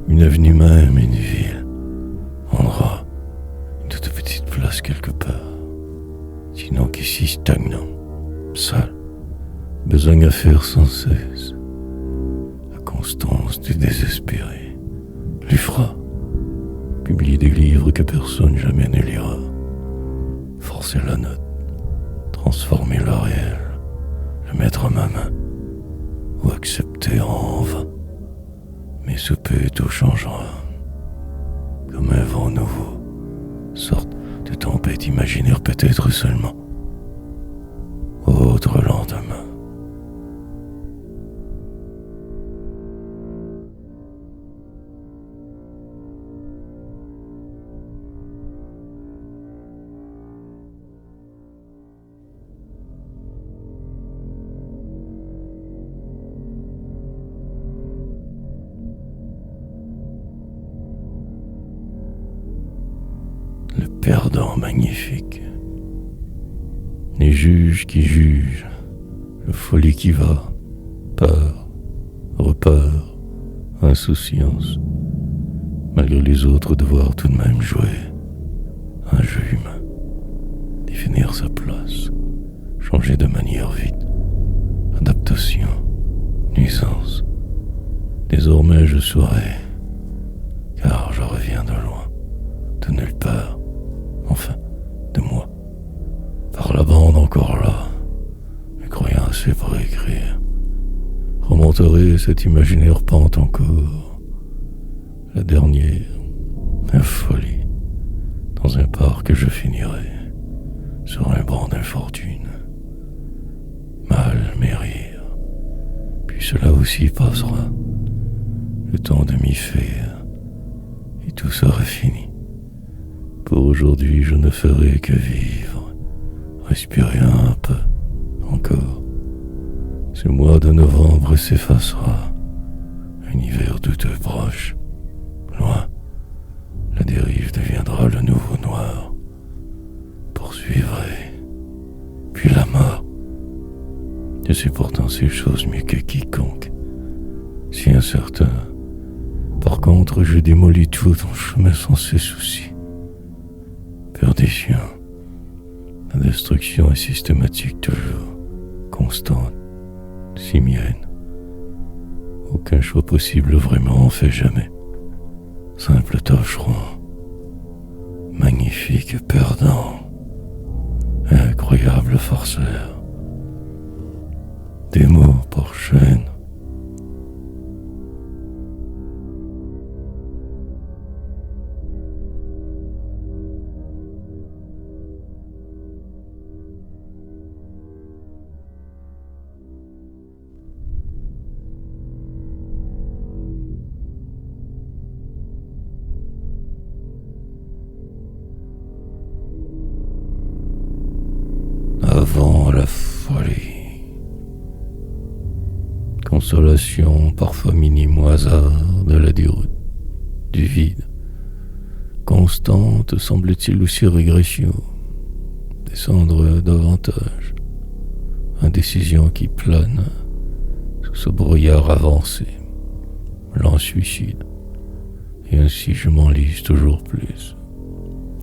[SPEAKER 1] une avenue même, une ville, endroit, une toute petite place quelque part, sinon qu'ici stagnant, seul, besogne à faire sans cesse, la constance du désespéré, lui fera publier des livres que personne jamais ne lira, forcer la note, transformer le réel, le mettre à ma main, ou accepter en vain. Mais ce peu tout changera, comme un vent nouveau, sorte de tempête imaginaire peut-être seulement, autre lendemain. Le perdant magnifique, les juges qui jugent, le folie qui va, peur, repart, insouciance, malgré les autres devoir tout de même jouer un jeu humain, définir sa place, changer de manière vite, adaptation, nuisance. Désormais je saurai, car je reviens de loin, de nulle part. Enfin, de moi. Par la bande encore là, mais croyant assez pour écrire, remonterai cette imaginaire pente encore, la dernière, la folie, dans un parc je finirai, sur un banc d'infortune. Mal mes rires, puis cela aussi passera, le temps de m'y faire, et tout sera fini. Pour aujourd'hui, je ne ferai que vivre, respirer un peu, encore. Ce mois de novembre s'effacera, un hiver douteux proche, loin. La dérive deviendra le nouveau noir. Poursuivrai, puis la mort. Je sais pourtant ces choses mieux que quiconque, si incertain. Par contre, je démolis tout en chemin sans ces soucis. Perdition. La destruction est systématique toujours, constante, simienne. Aucun choix possible vraiment on fait jamais. Simple tâcheron, magnifique perdant, incroyable farceur. Des mots par chaîne. Avant la folie. Consolation parfois minime au hasard de la déroute, du vide. Constante semble-t-il aussi régression. Descendre davantage. Indécision qui plane sous ce brouillard avancé. Lent suicide. Et ainsi je m'enlise toujours plus.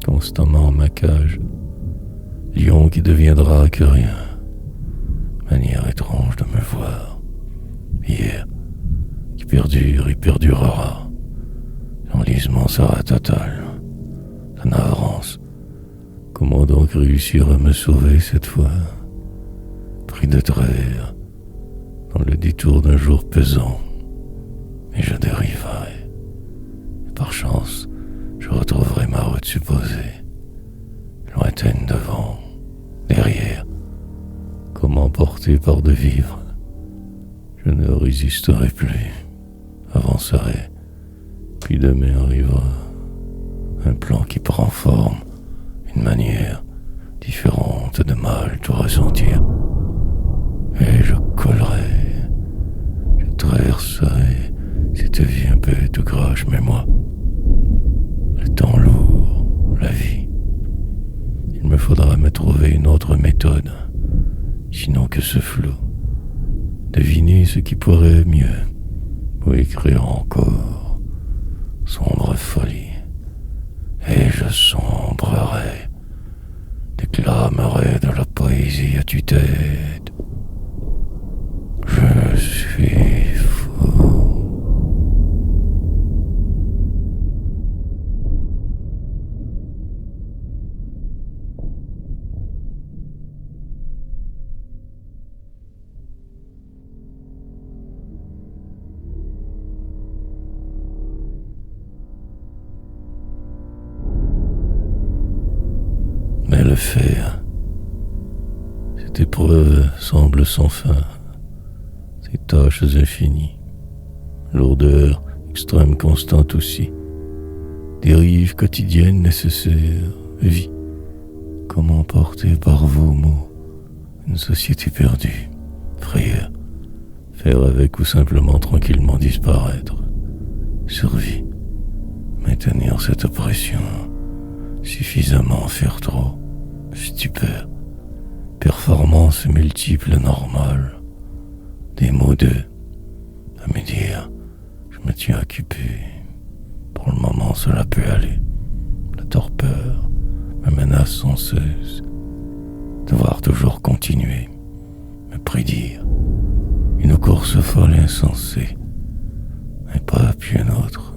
[SPEAKER 1] Constamment ma cage. Lion qui deviendra que rien. Manière étrange de me voir. perdure et perdurera. L'enlisement sera total. La navrance. Comment donc réussir à me sauver cette fois? Pris de travers, dans le détour d'un jour pesant, et je dériverai. Et par chance, je retrouverai ma route supposée, lointaine devant, derrière, comme emporté par de vivre. Je ne résisterai plus, avancerai, puis demain arrivera un plan qui prend forme, une manière différente de mal tout ressentir. Et je collerai, je traverserai cette vie un peu tout croche, mais moi, le temps lourd, la vie. Il me faudra me trouver une autre méthode, sinon que ce flou. Deviner ce qui pourrait mieux, ou écrire encore, sombre folie. Et je sombrerai, déclamerai de la poésie à tue-tête. Je suis fou. Mais le faire, cette épreuve semble sans fin, ces tâches infinies, lourdeur extrême constante aussi, dérive quotidienne nécessaire, vie, comme emportée par vos mots, une société perdue, frayeur, faire avec ou simplement tranquillement disparaître, survie, maintenir cette oppression, suffisamment faire trop, stupeur, performance multiple normale, des mots d'eux, à me dire, je me tiens occupé, pour le moment cela peut aller, la torpeur me menace sans cesse, devoir toujours continuer, me prédire, une course folle insensée, un pas puis un autre,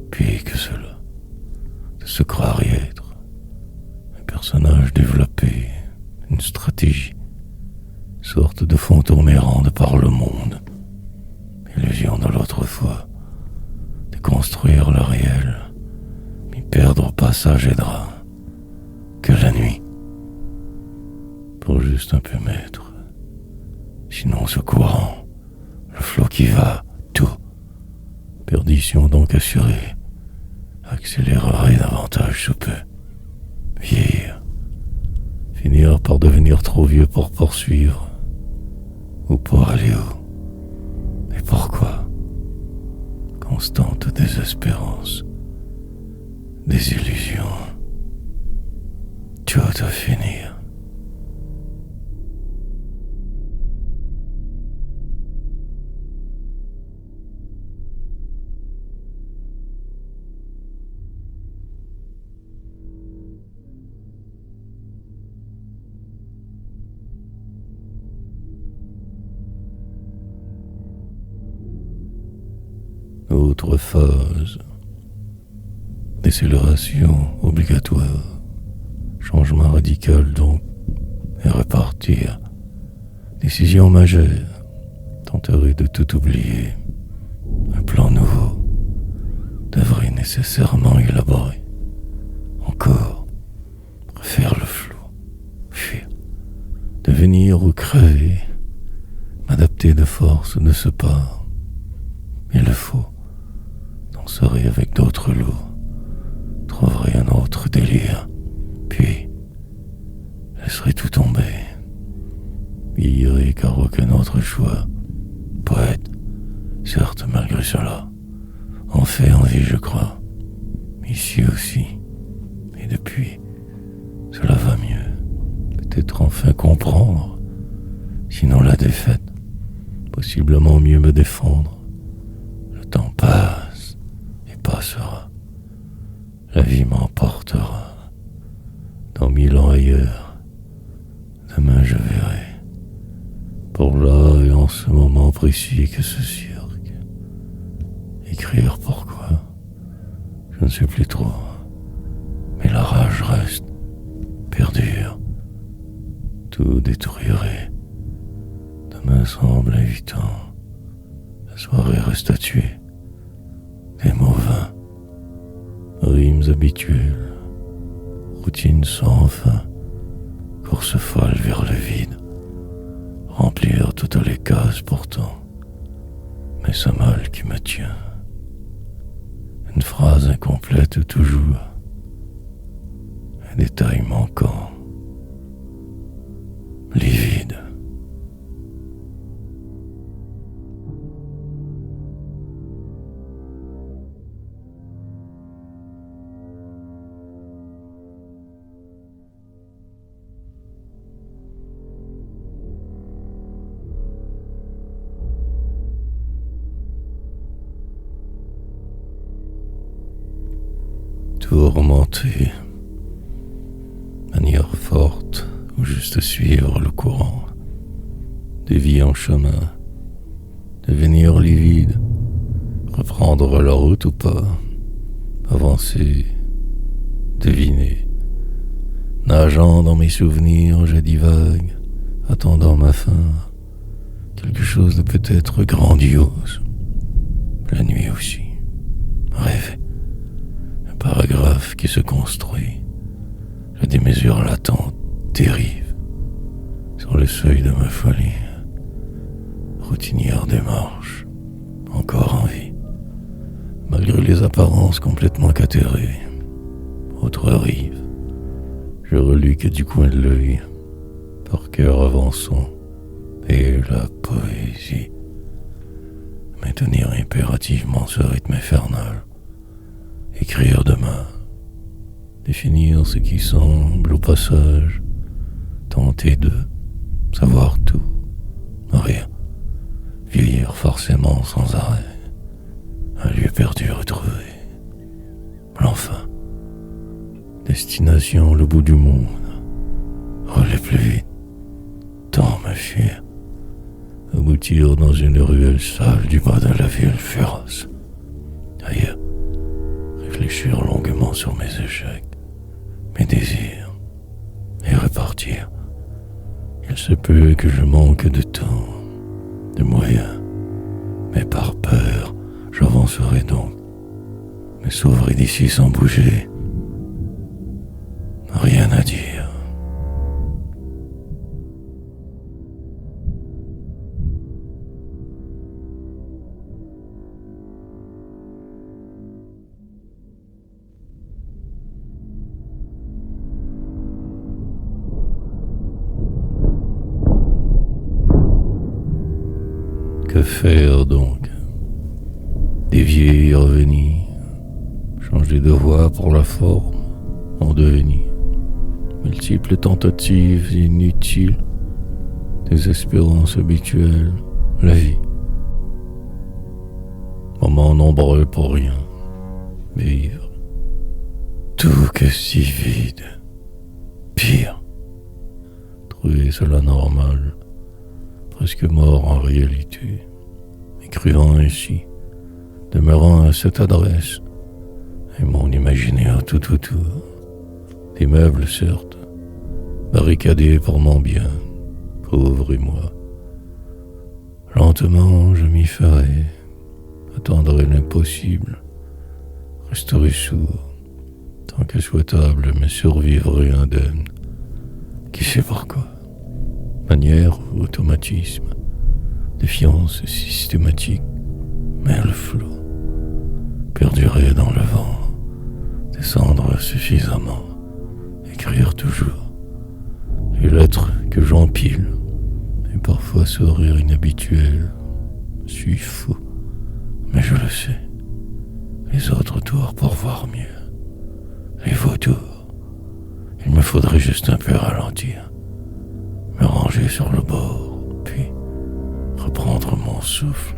[SPEAKER 1] puis que cela, de se croire y être, un personnage développé, une stratégie, sorte de fantôme errant de par le monde, illusion de l'autre fois, de construire le réel, m'y perdre au passage aidera, que la nuit, pour juste un peu mettre, sinon ce courant, le flot qui va, tout, perdition donc assurée, accélérerait davantage sous peu, vieillir, finir par devenir trop vieux pour poursuivre, ou pour aller où, et pourquoi, constante désespérance, désillusion, tout à finir. Autre phase, décélération obligatoire, changement radical donc, et repartir, décision majeure, tenterai de tout oublier, un plan nouveau, devrait nécessairement élaborer, encore, refaire le flou, fuir, devenir ou crever, m'adapter de force de ce pas, il le faut, danserai avec d'autres loups, trouverai un autre délire, puis laisserai tout tomber, vieillirai car aucun autre choix, poète, certes malgré cela, en fait envie je crois, ici aussi, et depuis, cela va mieux, peut-être enfin comprendre, sinon la défaite, possiblement mieux me défendre, le temps passe, passera, la vie m'emportera, dans 1000 ans ailleurs, demain je verrai, pour là et en ce moment précis que ce cirque, écrire pourquoi. Je ne sais plus trop. Mais la rage reste, perdure. Tout détruirait. Demain semble évitant. La soirée reste à tuer. Des mots vains. Rimes habituelles. Routine sans fin. Course folle vers le vide. Remplir toutes les cases pourtant. Mais c'est mal qui me tient. Une phrase incomplète toujours. Un détail manquant. Livide. Tourmenté, manière forte ou juste suivre le courant, dévier en chemin, devenir livide, reprendre la route ou pas, avancer, deviner, nageant dans mes souvenirs, je divague, attendant ma fin, quelque chose de peut-être grandiose, la nuit aussi, rêver. Paragraphe qui se construit, la démesure latente dérive sur le seuil de ma folie. Routinière démarche, encore en vie, malgré les apparences complètement catérées. Autre rive, je relis que du coin de l'œil, par cœur avançant, et la poésie. Maintenir impérativement ce rythme infernal. Écrire demain, définir ce qui semble au passage, tenter de savoir tout, rien, vieillir forcément sans arrêt, un lieu perdu retrouvé, l'enfin, destination le bout du monde, relais plus vite, tant me fuir, aboutir dans une ruelle sale du bas de la ville féroce, ailleurs. Réfléchir longuement sur mes échecs, mes désirs, et repartir. Il se peut que je manque de temps, de moyens, mais par peur, j'avancerai donc, me sauverai d'ici sans bouger. Rien à dire. Que faire donc? Dévier et revenir, changer de voie pour la forme, en devenir. Multiples tentatives inutiles, désespérance habituelle, la vie. Moments nombreux pour rien, vivre. Tout que si vide, pire. Trouver cela normal. Presque mort en réalité, écrivant ainsi, demeurant à cette adresse, et mon imaginaire tout autour, des meubles certes, barricadés pour mon bien, pauvre et moi. Lentement je m'y ferai, attendrai l'impossible, resterai sourd, tant que souhaitable me survivrai indemne, qui sait pourquoi. Manière ou automatisme, défiance systématique, mais le flot, perdurer dans le vent, descendre suffisamment, écrire toujours, les lettres que j'empile, et parfois sourire inhabituel, je suis fou, mais je le sais, les autres tours pour voir mieux, les vautours, il me faudrait juste un peu ralentir, me ranger sur le bord, puis reprendre mon souffle,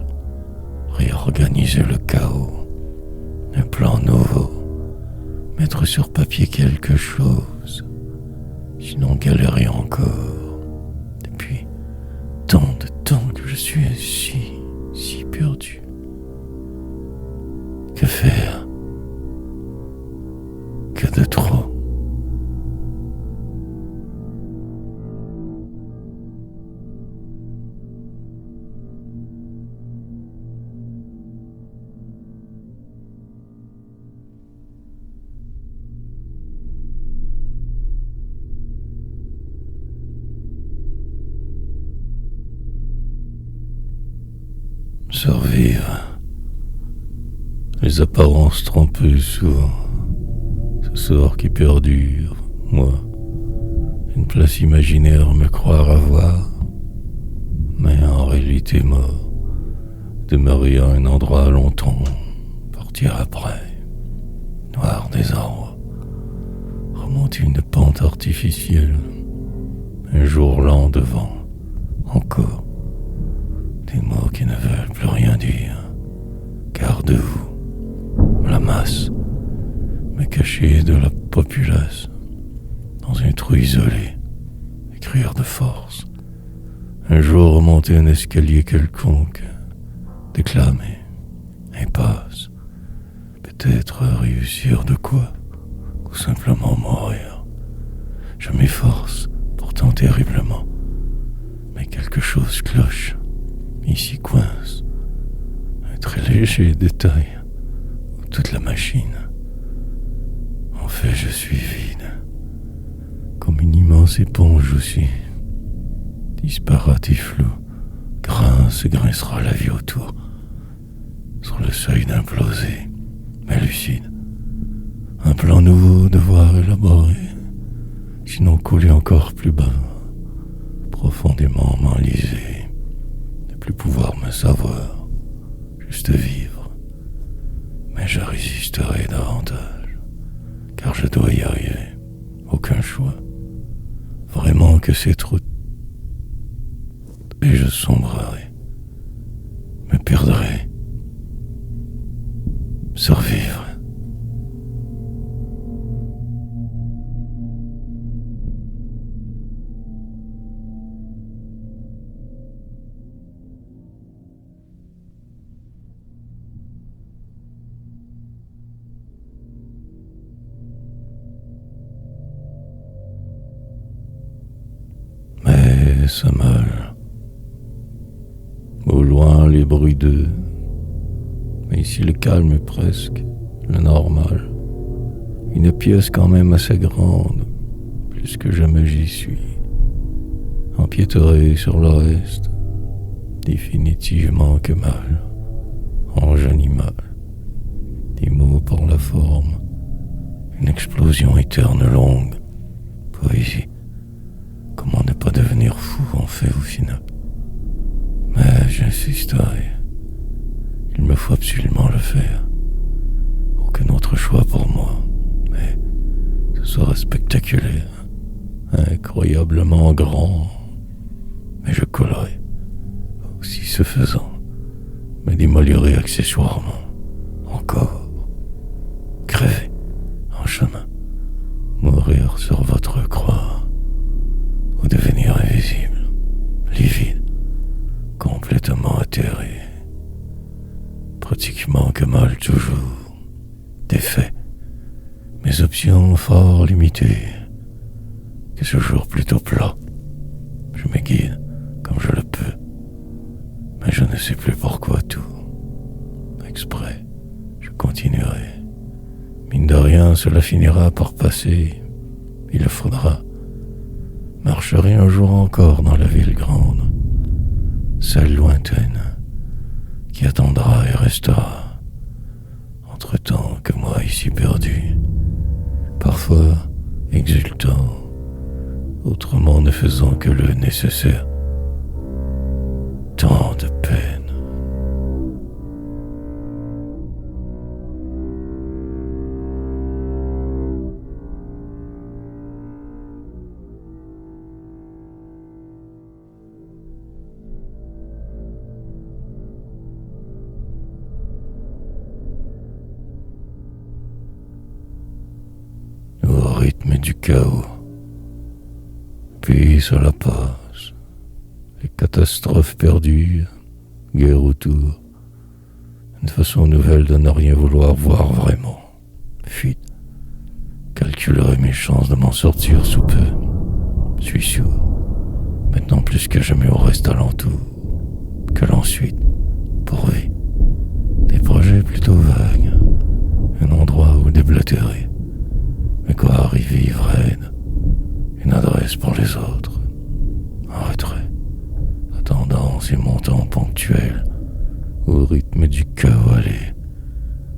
[SPEAKER 1] réorganiser le chaos, un plan nouveau, mettre sur papier quelque chose, sinon galérer encore. Depuis tant de temps que je suis ainsi, si perdu. Que faire? Que de trop? Survivre. Les apparences trompeuses souvent. Ce sort qui perdure, moi. Une place imaginaire me croire avoir, mais en réalité mort. Demeurer à un endroit longtemps, partir après. Noir des arbres. Remonter une pente artificielle. Un jour lent devant. Encore. Des mots qui ne veulent plus rien dire. Garde-vous. La masse. Me cacher de la populace. Dans un trou isolé. Écrire de force. Un jour remonter un escalier quelconque. Déclamer. Impasse. Peut-être réussir de quoi? Ou simplement mourir. Je m'efforce, pourtant terriblement. Mais quelque chose cloche. Ici coince. Un très léger détail. Ou toute la machine. En fait, je suis vide. Comme une immense éponge aussi. Disparate et flou. Grince et grincera la vie autour. Sur le seuil d'imploser. Mais lucide. Un plan nouveau devoir élaborer. Sinon couler encore plus bas. Profondément m'enliser. Ne plus pouvoir me savoir. Juste vivre. Mais je résisterai davantage. Car je dois y arriver. Aucun choix. Vraiment que c'est trop. Et je sombrerai. Me perdrai. Survivre. Mais ça mal. Au loin les bruits d'eux. Mais ici le calme est presque le normal. Une pièce quand même assez grande. Plus que jamais j'y suis. Empiéterai sur le reste. Définitivement que mal. Ange animal. Des mots pour la forme. Une explosion éterne longue. Poésie. Comment ne pas devenir fou en fait au final? Mais j'insisterai. Il me faut absolument le faire. Aucun autre choix pour moi. Mais ce sera spectaculaire. Incroyablement grand. Mais je collerai. Aussi ce faisant. Me démolirai accessoirement. Encore. Crever. En chemin. Mourir sur votre croix. Ou devenir invisible. Livide. Complètement atterré. Pratiquement que mal toujours. Défait. Mes options fort limitées. Que ce jour plutôt plat. Je me guide comme je le peux. Mais je ne sais plus pourquoi tout. Exprès, je continuerai. Mine de rien, cela finira par passer. Il le faudra. Marcherai un jour encore dans la ville grande. Celle lointaine. Qui attendra et restera. Entre-temps que moi ici perdu. Parfois exultant. Autrement ne faisant que le nécessaire. Tant de peine. Au rythme du chaos. Puis cela passe. Les catastrophes perdues, guerre autour. une façon nouvelle de ne rien vouloir voir vraiment. Fuite. Calculerai mes chances de m'en sortir sous peu. Suis sûr, maintenant plus que jamais au reste alentour, que l'ensuite, pourvu, des projets plutôt vagues, un endroit où déblatérer, mais quoi arriver ivraine, une adresse pour les autres, un retrait, attendant ces montants ponctuels, au rythme du chaos aller,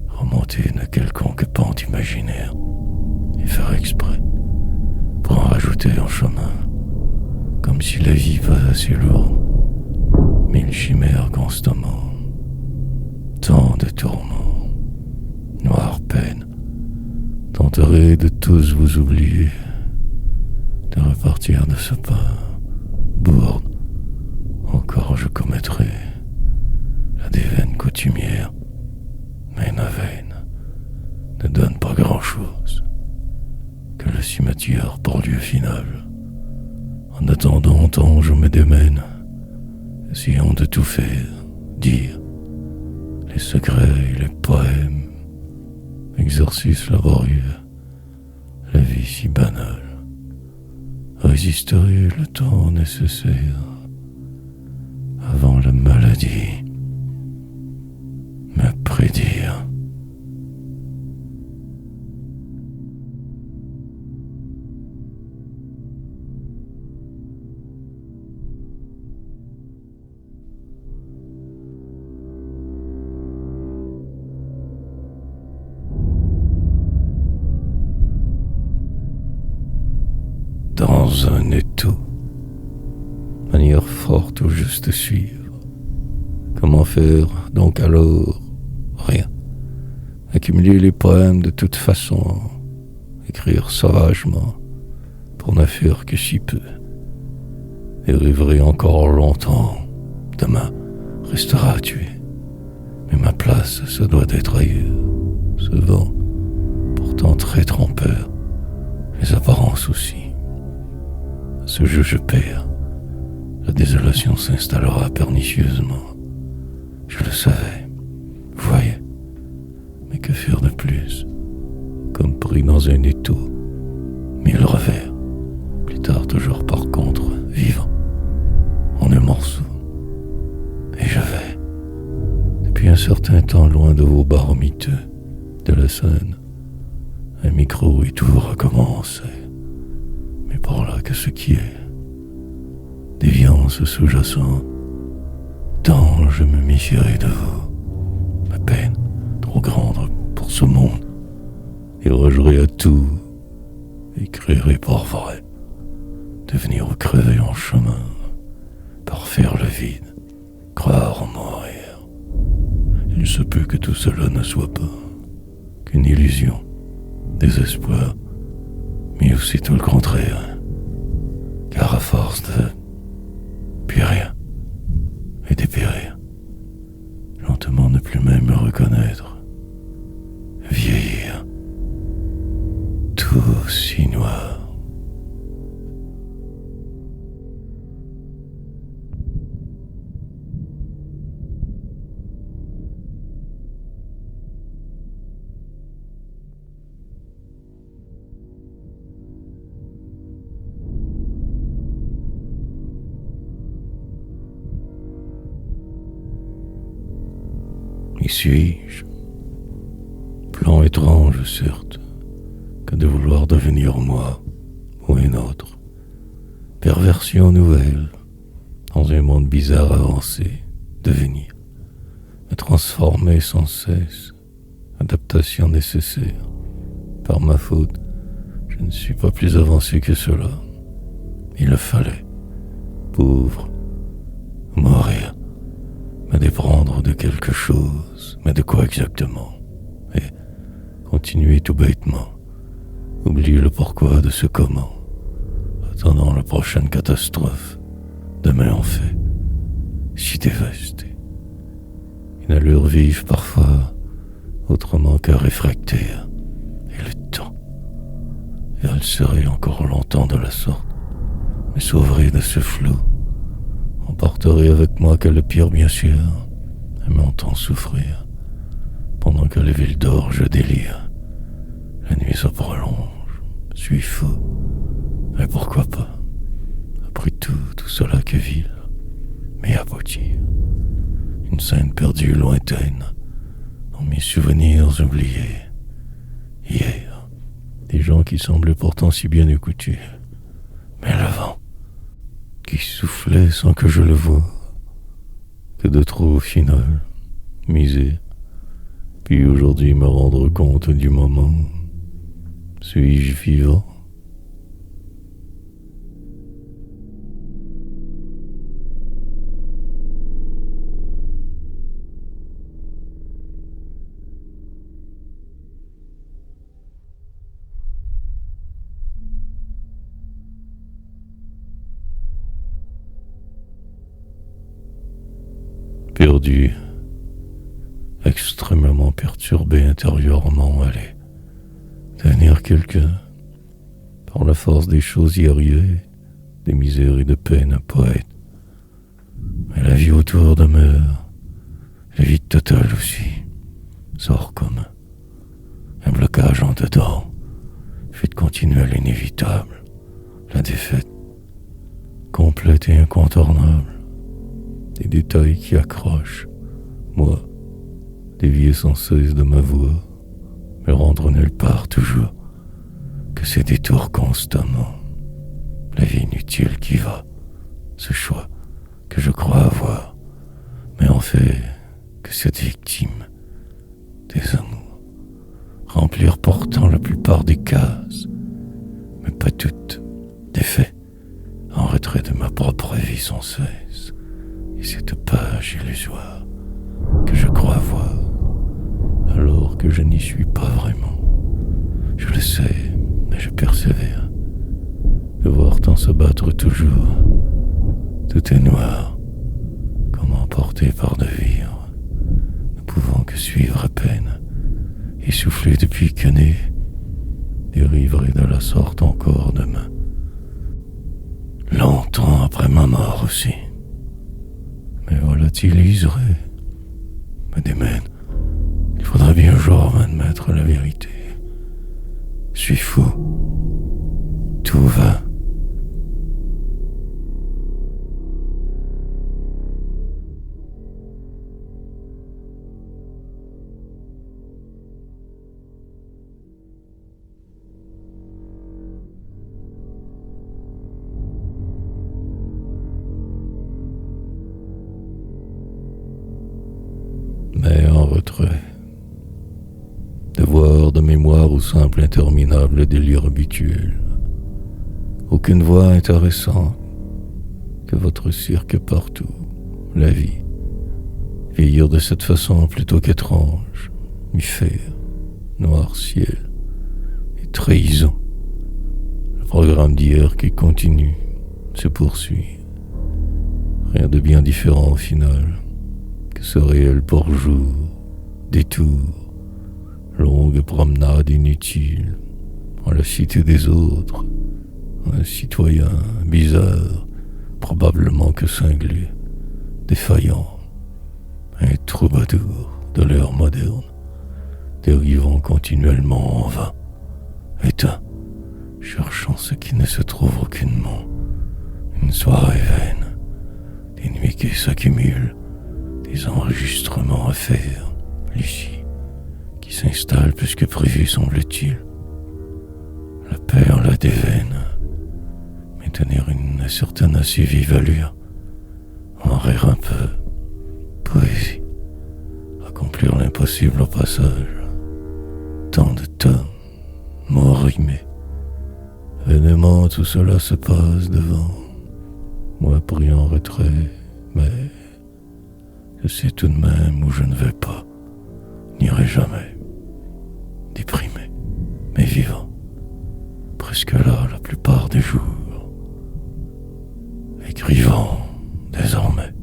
[SPEAKER 1] remonter une quelconque pente imaginaire, et faire exprès, pour en rajouter en chemin, comme si la vie pas assez lourde, mille chimères constamment, tant de tourments, noire peine, tenterai de tous vous oublier, de repartir de ce pas, bourde, encore je commettrai la déveine coutumière, mais ma veine ne donne pas grand-chose que le cimetière pour lieu final. En attendant tant je me démène, essayant de tout faire, dire les secrets et les poèmes, exercice laborieux, la vie si banale, résisterai le temps nécessaire avant la maladie me prédire. Dans un étau, manière forte ou juste suivre. Comment faire donc alors? Rien. Accumuler les poèmes de toute façon, écrire sauvagement, pour ne faire que si peu. Et rêverai encore longtemps. Demain restera tué. Mais ma place, ça doit être ailleurs. Ce vent, pourtant très trompeur, les apparences aussi. À ce jeu je perds. La désolation s'installera pernicieusement. Je le savais. Vous voyez. Mais que faire de plus? Comme pris dans un étau. Mille revers. Plus tard toujours par contre, vivant. En un morceau. Et je vais. Depuis un certain temps loin de vos bars miteux, de la scène. Un micro et tout recommence. Mais par là que ce qui est. Déviance sous-jacente. Tant je me méfierai de vous. Ma peine, trop grande pour ce monde. Dérogerai à tout. Et créerai par vrai. Devenir ou crever en chemin. Par faire le vide. Croire en mourir. Il se peut que tout cela ne soit pas qu'une illusion. Désespoir. Mais aussi tout le contraire. Car à force de puis rien et dépérir, lentement ne plus même me reconnaître, vieillir, tout si noir. Y suis-je? Plan étrange, certes, que de vouloir devenir moi ou un autre. Perversion nouvelle, dans un monde bizarre avancé, devenir, me transformer sans cesse, adaptation nécessaire. Par ma faute, je ne suis pas plus avancé que cela. Il le fallait, pauvre, mourir. Me déprendre de quelque chose, mais de quoi exactement? Et continuer tout bêtement, oublier le pourquoi de ce comment, attendant la prochaine catastrophe, demain en fait, si dévasté. Une allure vive parfois, autrement qu'à réfractaire, et le temps. Et elle serait encore longtemps de la sorte, me sauverait de ce flou. Emporterai avec moi que le pire bien sûr, aimant tant souffrir, Pendant que les villes d'or, je délire. La nuit se prolonge, je suis fou. Mais pourquoi pas? Après tout cela que ville, mais aboutir. Une scène perdue lointaine, dans mes souvenirs oubliés. Hier, des gens qui semblaient pourtant si bien écoutés. Mais le vent, qui soufflait sans que je le voie. Que de trop au final, miser. Puis aujourd'hui me rendre compte du moment. Suis-je vivant? Perdu, extrêmement perturbé intérieurement, allez, devenir quelqu'un, par la force des choses y arriver, des misères et de peine, un poète. Mais la vie autour demeure, la vie totale aussi, sort comme un blocage en dedans, fait continuer l'inévitable, la défaite, complète et incontournable. Des détails qui accrochent, moi, dévier sans cesse de ma voie, me rendre nulle part toujours, que ces détours constamment, la vie inutile qui va, ce choix que je crois avoir, mais en fait que cette victime des amours, remplir pourtant la plupart des cases, mais pas toutes, des faits, en retrait de ma propre vie sans cesse. Et cette page illusoire que je crois voir, alors que je n'y suis pas vraiment. Je le sais, mais je persévère. Devoir tant se battre toujours. Tout est noir, comme emporté par de vivre, ne pouvant que suivre à peine, essoufflé depuis que né, dériverai de la sorte encore demain. Longtemps après ma mort aussi. Mais volatiliserait, me démène. Il faudra bien un jour m'admettre la vérité. Je suis fou. Tout va. Mais en retrait. Devoir de mémoire ou simple interminable délire habituel. Aucune voix intéressante que votre cirque partout, la vie. Vieillir de cette façon plutôt qu'étrange, mi-fer, noir ciel et trahison. Le programme d'hier qui continue, se poursuit. Rien de bien différent au final que ce réel pour jour, détour, longue promenade inutile en la cité des autres, un citoyen bizarre, probablement que cinglé, défaillant, un troubadour de l'ère moderne, dérivant continuellement en vain, éteint, cherchant ce qui ne se trouve aucunement, une soirée vaine, des nuits qui s'accumulent, des enregistrements à faire, l'ici, qui s'installe plus que prévu semble-t-il. La perle a des veines, mais tenir une certaine assez vive allure, en rire un peu, poésie, accomplir l'impossible au passage, tant de temps, mots rimés, vainement tout cela se passe devant, moi pris en retrait, mais je sais tout de même où je ne vais pas, n'irai jamais, déprimé, mais vivant, presque là la plupart des jours, écrivant désormais.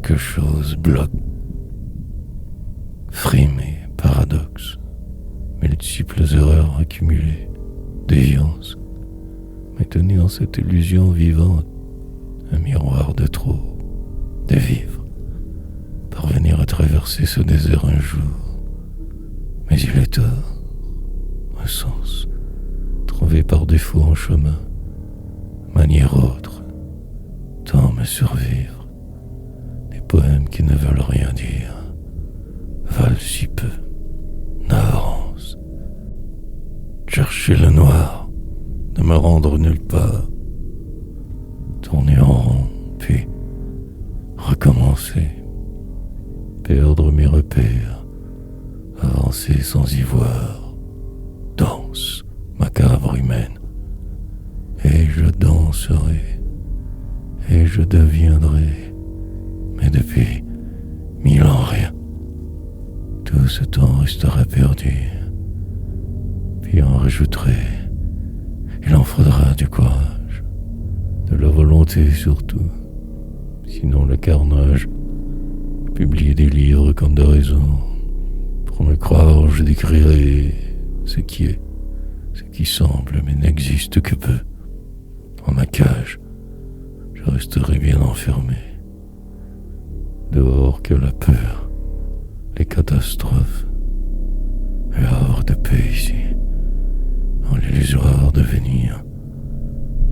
[SPEAKER 1] quelque chose bloque. Frime et paradoxe, multiples erreurs accumulées, déviances, maintenues en cette illusion vivante, un miroir de trop, de vivre, parvenir à traverser ce désert un jour. Mais il est tard, un sens, trouvé par défaut en chemin, manière autre, tant me survivre, des poèmes qui ne veulent rien dire, valent si peu, n'avance. Chercher le noir, ne me rendre nulle part, tourner en rond, puis recommencer, perdre mes repères, avancer sans y voir, danse macabre humaine, et je danserai, et je deviendrai, mais depuis 1000 ans rien. Tout ce temps restera perdu, puis en rajouterai. Il en faudra du courage, de la volonté surtout, sinon le carnage. Publier des livres comme de raison, pour me croire je décrirai ce qui est, ce qui semble mais n'existe que peu. En ma cage, je resterai bien enfermé, dehors que la peur, les catastrophes, le havre de paix ici, en l'illusoire devenir.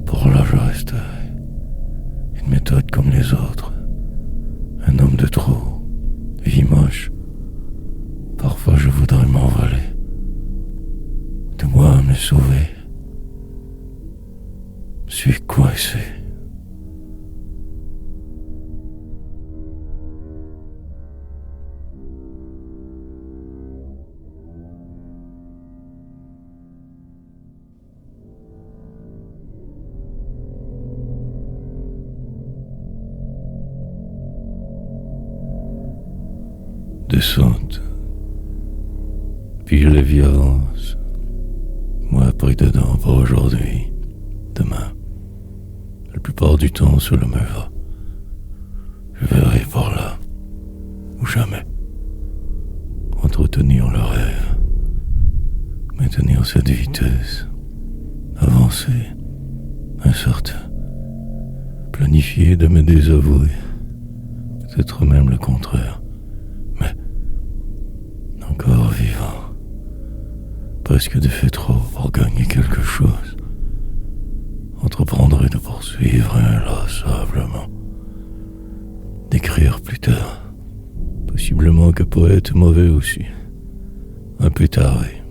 [SPEAKER 1] Pour là je resterai, une méthode comme les autres, un homme de trop, vie moche. Parfois je voudrais m'envoler, de moi me sauver. Suis coincé. Descente. Puis la vie avance. Moi pris dedans pour aujourd'hui. Demain, la plupart du temps cela me va. Je verrai par là, ou jamais. Entretenir le rêve, maintenir cette vitesse, avancer, incertain, planifier de me désavouer, peut-être même le contraire. Encore vivant, presque de fait trop pour gagner quelque chose, entreprendre et de poursuivre inlassablement, d'écrire plus tard, possiblement que poète mauvais aussi, un peu taré,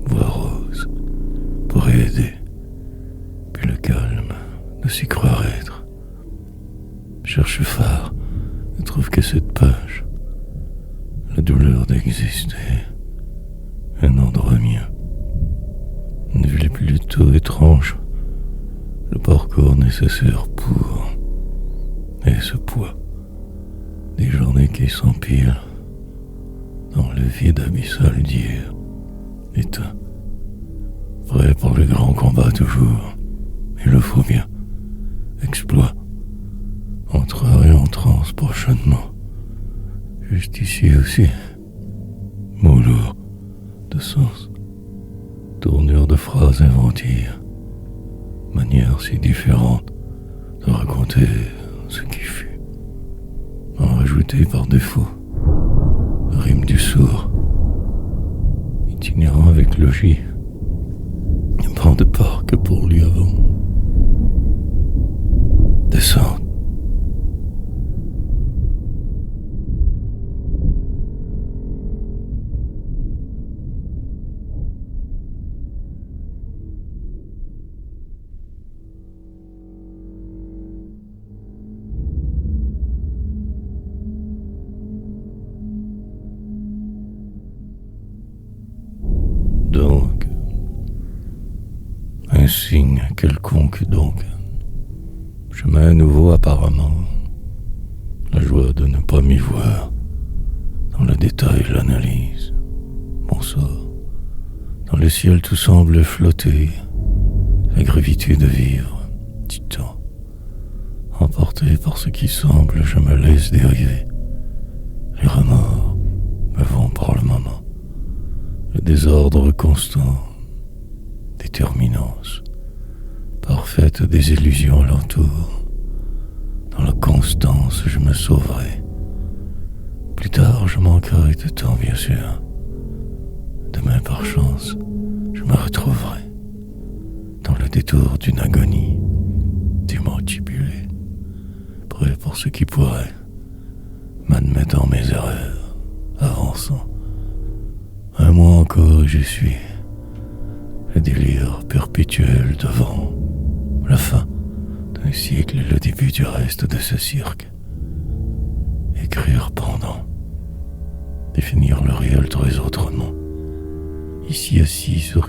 [SPEAKER 1] voix rose, pourrait aider, puis le calme de s'y croire être. Cherche phare, ne trouve que cette page. La douleur d'exister, un endroit mieux, une ville plutôt étrange, le parcours nécessaire pour, et ce poids, des journées qui s'empilent dans le vide abyssal d'hier, éteint, prêt pour le grand combat toujours, il le faut bien, exploit, entrer en transe prochainement. Juste ici aussi, mots lourds de sens, tournure de phrases inventives, manière si différente de raconter ce qui fut, en rajouter par défaut, rime du sourd, itinérant avec logis, banc de parc pour lui avant, descente. Donc, un signe quelconque donc, chemin nouveau apparemment, la joie de ne pas m'y voir, dans le détail l'analyse, mon sort, dans le ciel tout semble flotter, la gravité de vivre, titan, emporté Emporté par ce qui semble, je me laisse dériver. Les remords me vont par le moment. Le désordre constant, déterminance, parfaite désillusion alentour. Dans la constance, je me sauverai. Plus tard, je manquerai de temps, bien sûr. Demain, par chance, je me retrouverai dans le détour d'une agonie démantibulée, prêt pour ce qui pourrait, m'admettant mes erreurs, avançant. Un mois encore et je suis le délire perpétuel devant la fin d'un cycle et le début du reste de ce cirque. Écrire pendant, définir le réel très autrement, ici assis sur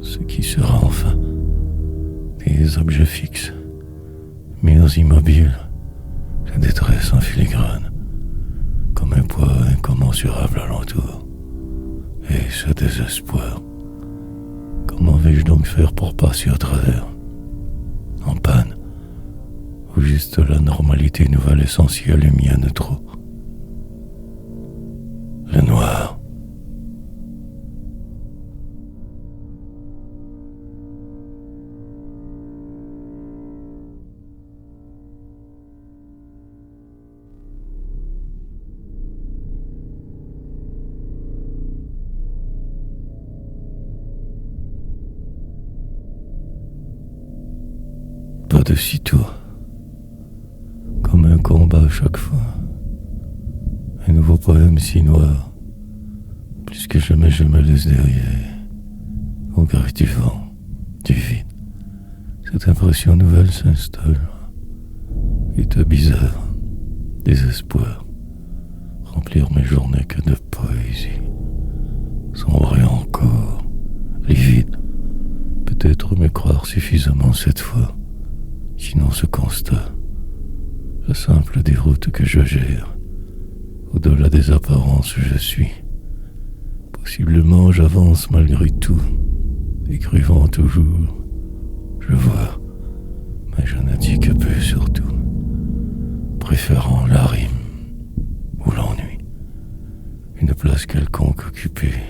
[SPEAKER 1] ce qui sera enfin des objets fixes, murs immobiles, la détresse en filigrane, comme un poids incommensurable alentour, et ce désespoir. Comment vais-je donc faire pour passer au travers? En panne, ou juste la normalité nouvelle essentielle et mienne trop? Le noir. Pas de sitôt, comme un combat à chaque fois. Un nouveau poème si noir, plus que jamais je me laisse derrière, au gré du vent, du vide. Cette impression nouvelle s'installe, état bizarre, désespoir, remplir mes journées que de poésie, sombrer encore, livide, peut-être me croire suffisamment cette fois. Sinon ce constat, la simple déroute que je gère, au-delà des apparences je suis. Possiblement j'avance malgré tout, écrivant toujours, je vois, mais je ne dis que peu surtout, préférant la rime ou l'ennui, une place quelconque occupée,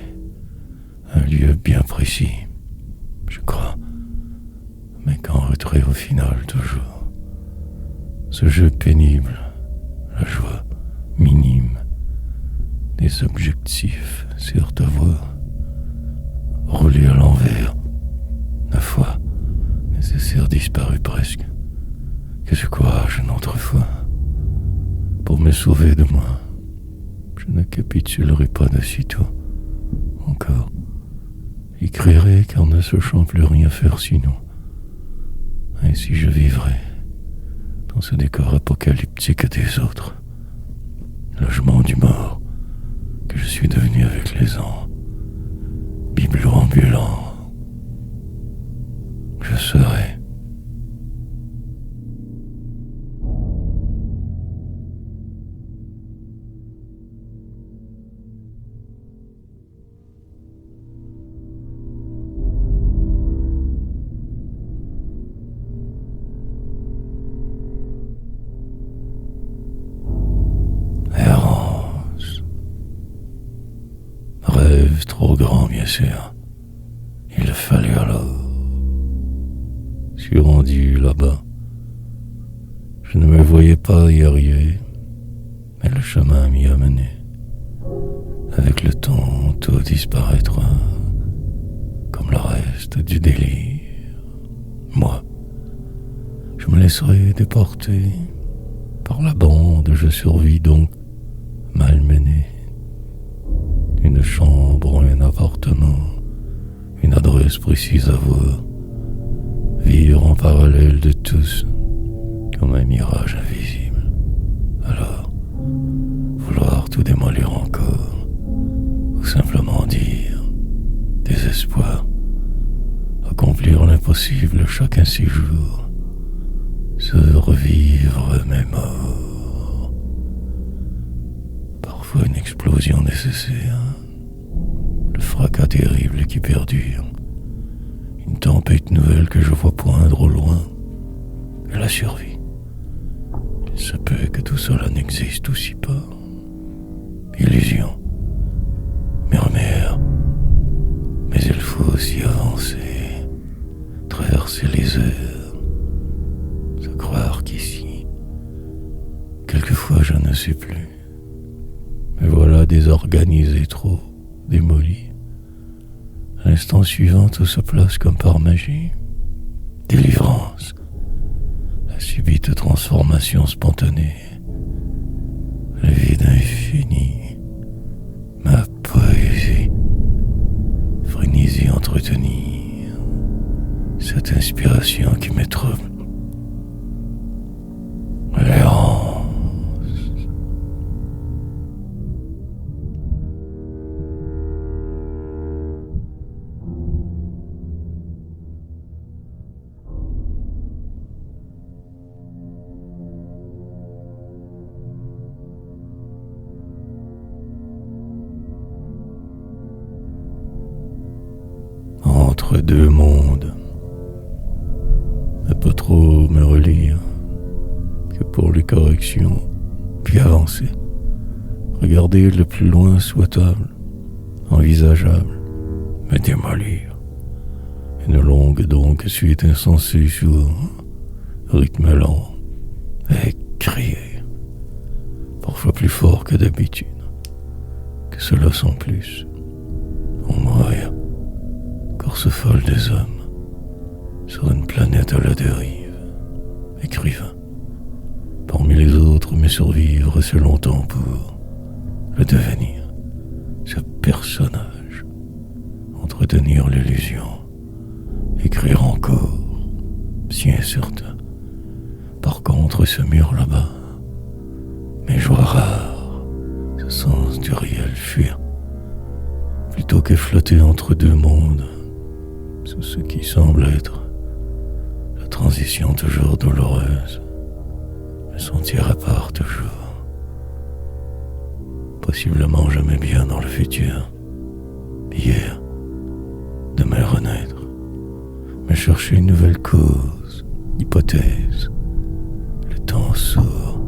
[SPEAKER 1] un lieu bien précis, je crois, mais qu'en retrait au final toujours. Ce jeu pénible, la joie minime, des objectifs certes à voir, roulés à l'envers, la foi nécessaire disparue presque, que je courage une autre fois, pour me sauver de moi. Je ne capitulerai pas de sitôt, encore, écrirai car ne sachant plus rien faire sinon. Ainsi je vivrai dans ce décor apocalyptique des autres, logement du mort que je suis devenu avec les ans, bibelot ambulant. Je serai. Rêve trop grand, bien sûr. Il fallait alors. Suis rendu là-bas. Je ne me voyais pas y arriver, mais le chemin m'y a mené. Avec le temps, tout disparaîtra, comme le reste du délire. Moi, je me laisserai déporter par la bande, je survis donc malmené. Une chambre, un appartement, une adresse précise à voir, vivre en parallèle de tous, comme un mirage invisible. Alors, vouloir tout démolir encore, ou simplement dire, désespoir, accomplir l'impossible chacun ses jours, se revivre mes morts. Parfois une explosion nécessaire, le fracas terrible qui perdure, une tempête nouvelle que je vois poindre au loin, et la survie, Il se peut que tout cela n'existe aussi pas. Illusion, murmure, mais il faut aussi avancer, traverser les heures, se croire qu'ici, quelquefois je ne sais plus, me voilà désorganisé, trop démoli. À l'instant suivant, tout se place comme par magie. Délivrance, la subite transformation spontanée, le vide infini, ma poésie, frénésie entretenir, cette inspiration qui me trouble, l'errance. Entre deux mondes, ne pas trop me relire que pour les corrections, puis avancer, regarder le plus loin souhaitable, envisageable, me démolir. Une longue donc suite insensée sur rythme lent, et crier, parfois plus fort que d'habitude, que cela sans plus, en mourir. Course folle des hommes, sur une planète à la dérive, écrivain. Parmi les autres, mais survivre assez longtemps pour le devenir, ce personnage, entretenir l'illusion, écrire encore, si incertain. Par contre, ce mur là-bas, mes joies rares, ce sens du réel fuir, plutôt que flotter entre deux mondes, sous ce qui semble être la transition toujours douloureuse, me sentir à part toujours, possiblement jamais bien dans le futur, hier, demain renaître, me chercher une nouvelle cause, hypothèse, le temps sourd,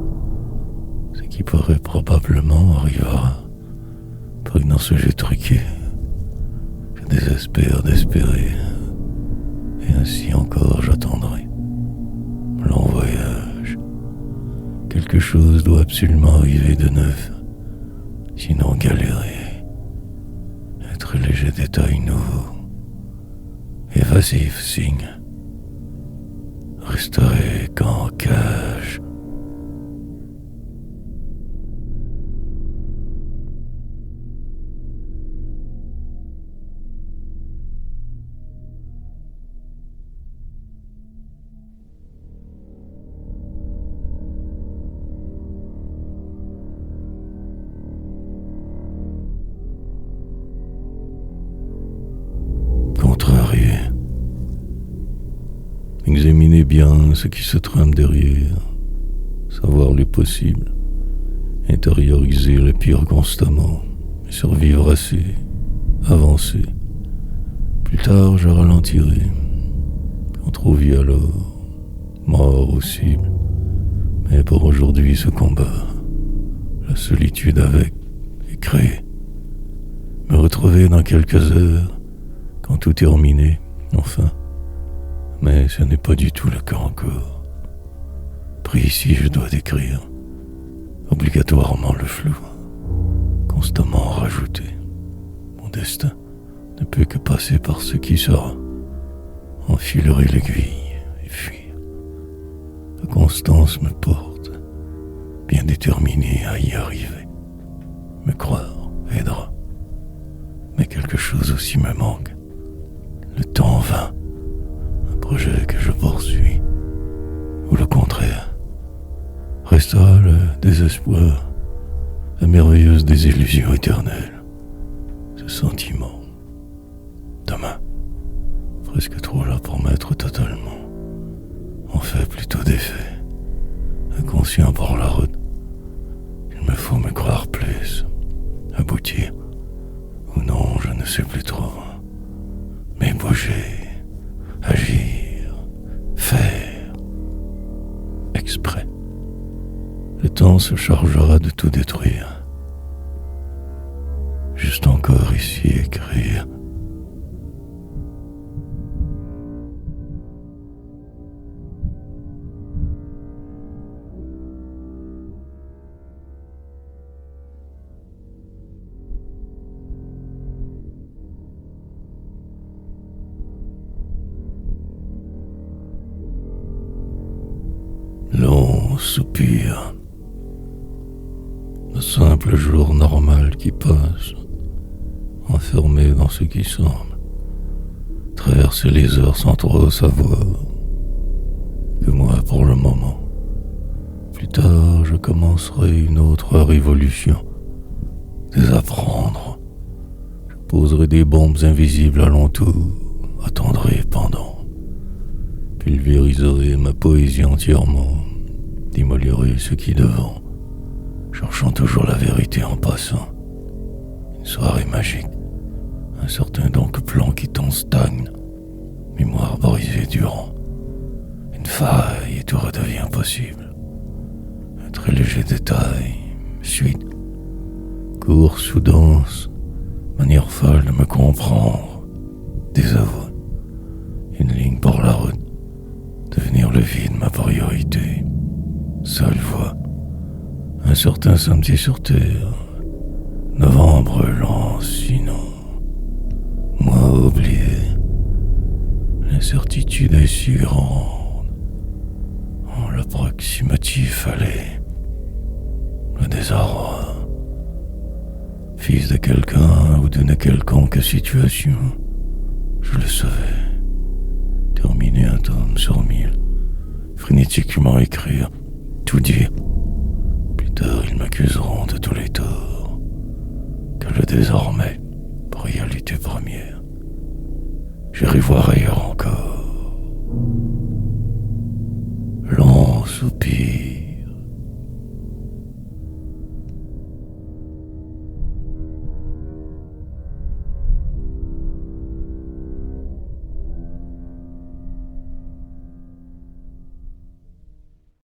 [SPEAKER 1] ce qui pourrait probablement arrivera, pris dans ce jeu truqué, je désespère d'espérer. Et ainsi encore j'attendrai. Long voyage. Quelque chose doit absolument arriver de neuf. Sinon galérer. Être léger détail nouveau. Évasif signe. Resterai qu'en cage. Contrarié. Examiner bien ce qui se trame derrière, savoir le possible, intérioriser le pire constamment, survivre assez, avancer. Plus tard, je ralentirai, quand trop vit alors, mort ou cible. Mais pour aujourd'hui, ce combat, la solitude avec, est créée. Me retrouver dans quelques heures, quand tout est terminé, enfin. Mais ce n'est pas du tout le cas encore. Pris ici, je dois décrire, obligatoirement le flou, constamment rajouté. Mon destin ne peut que passer par ce qui sera, enfilerai l'aiguille et fuir. La constance me porte, bien déterminé à y arriver. Me croire aidera, mais quelque chose aussi me manque. Le temps vain, un projet que je poursuis, ou le contraire, restera le désespoir, la merveilleuse désillusion éternelle, ce sentiment. Demain, presque trop là pour m'être totalement, en fait plutôt d'effet, inconscient par la route. Il me faut me croire plus, aboutir, ou non, je ne sais plus trop. Mais bouger, agir, faire, exprès, temps se chargera de tout détruire. Juste encore ici écrire. Long soupir. Le simple jour normal qui passe, enfermé dans ce qui semble, traverser les heures sans trop savoir que moi pour le moment. Plus tard, je commencerai une autre révolution. Désapprendre. Je poserai des bombes invisibles alentour, attendrai pendant. Pulvériserai ma poésie entièrement, démolirai ce qui devant, cherchant toujours la vérité en passant. Une soirée magique, un certain donc plan qui t'en stagne, mémoire brisée durant. Une faille et tout redevient possible. Un très léger détail, suite, course ou danse, manière folle de me comprendre, désavouer, une ligne pour la route, devenir le vide ma priorité, seule voix, un certain samedi sur terre, novembre lent sinon, moi oublié, l'incertitude est si grande, en l'approximatif allait, le désarroi, fils de quelqu'un ou d'une quelconque situation, je le savais. Terminer un tome sur 1000, frénétiquement écrire, tout dire. Plus tard, ils m'accuseront de tous les torts, que le désormais, réalité première, j'irai voir ailleurs encore. Long soupir.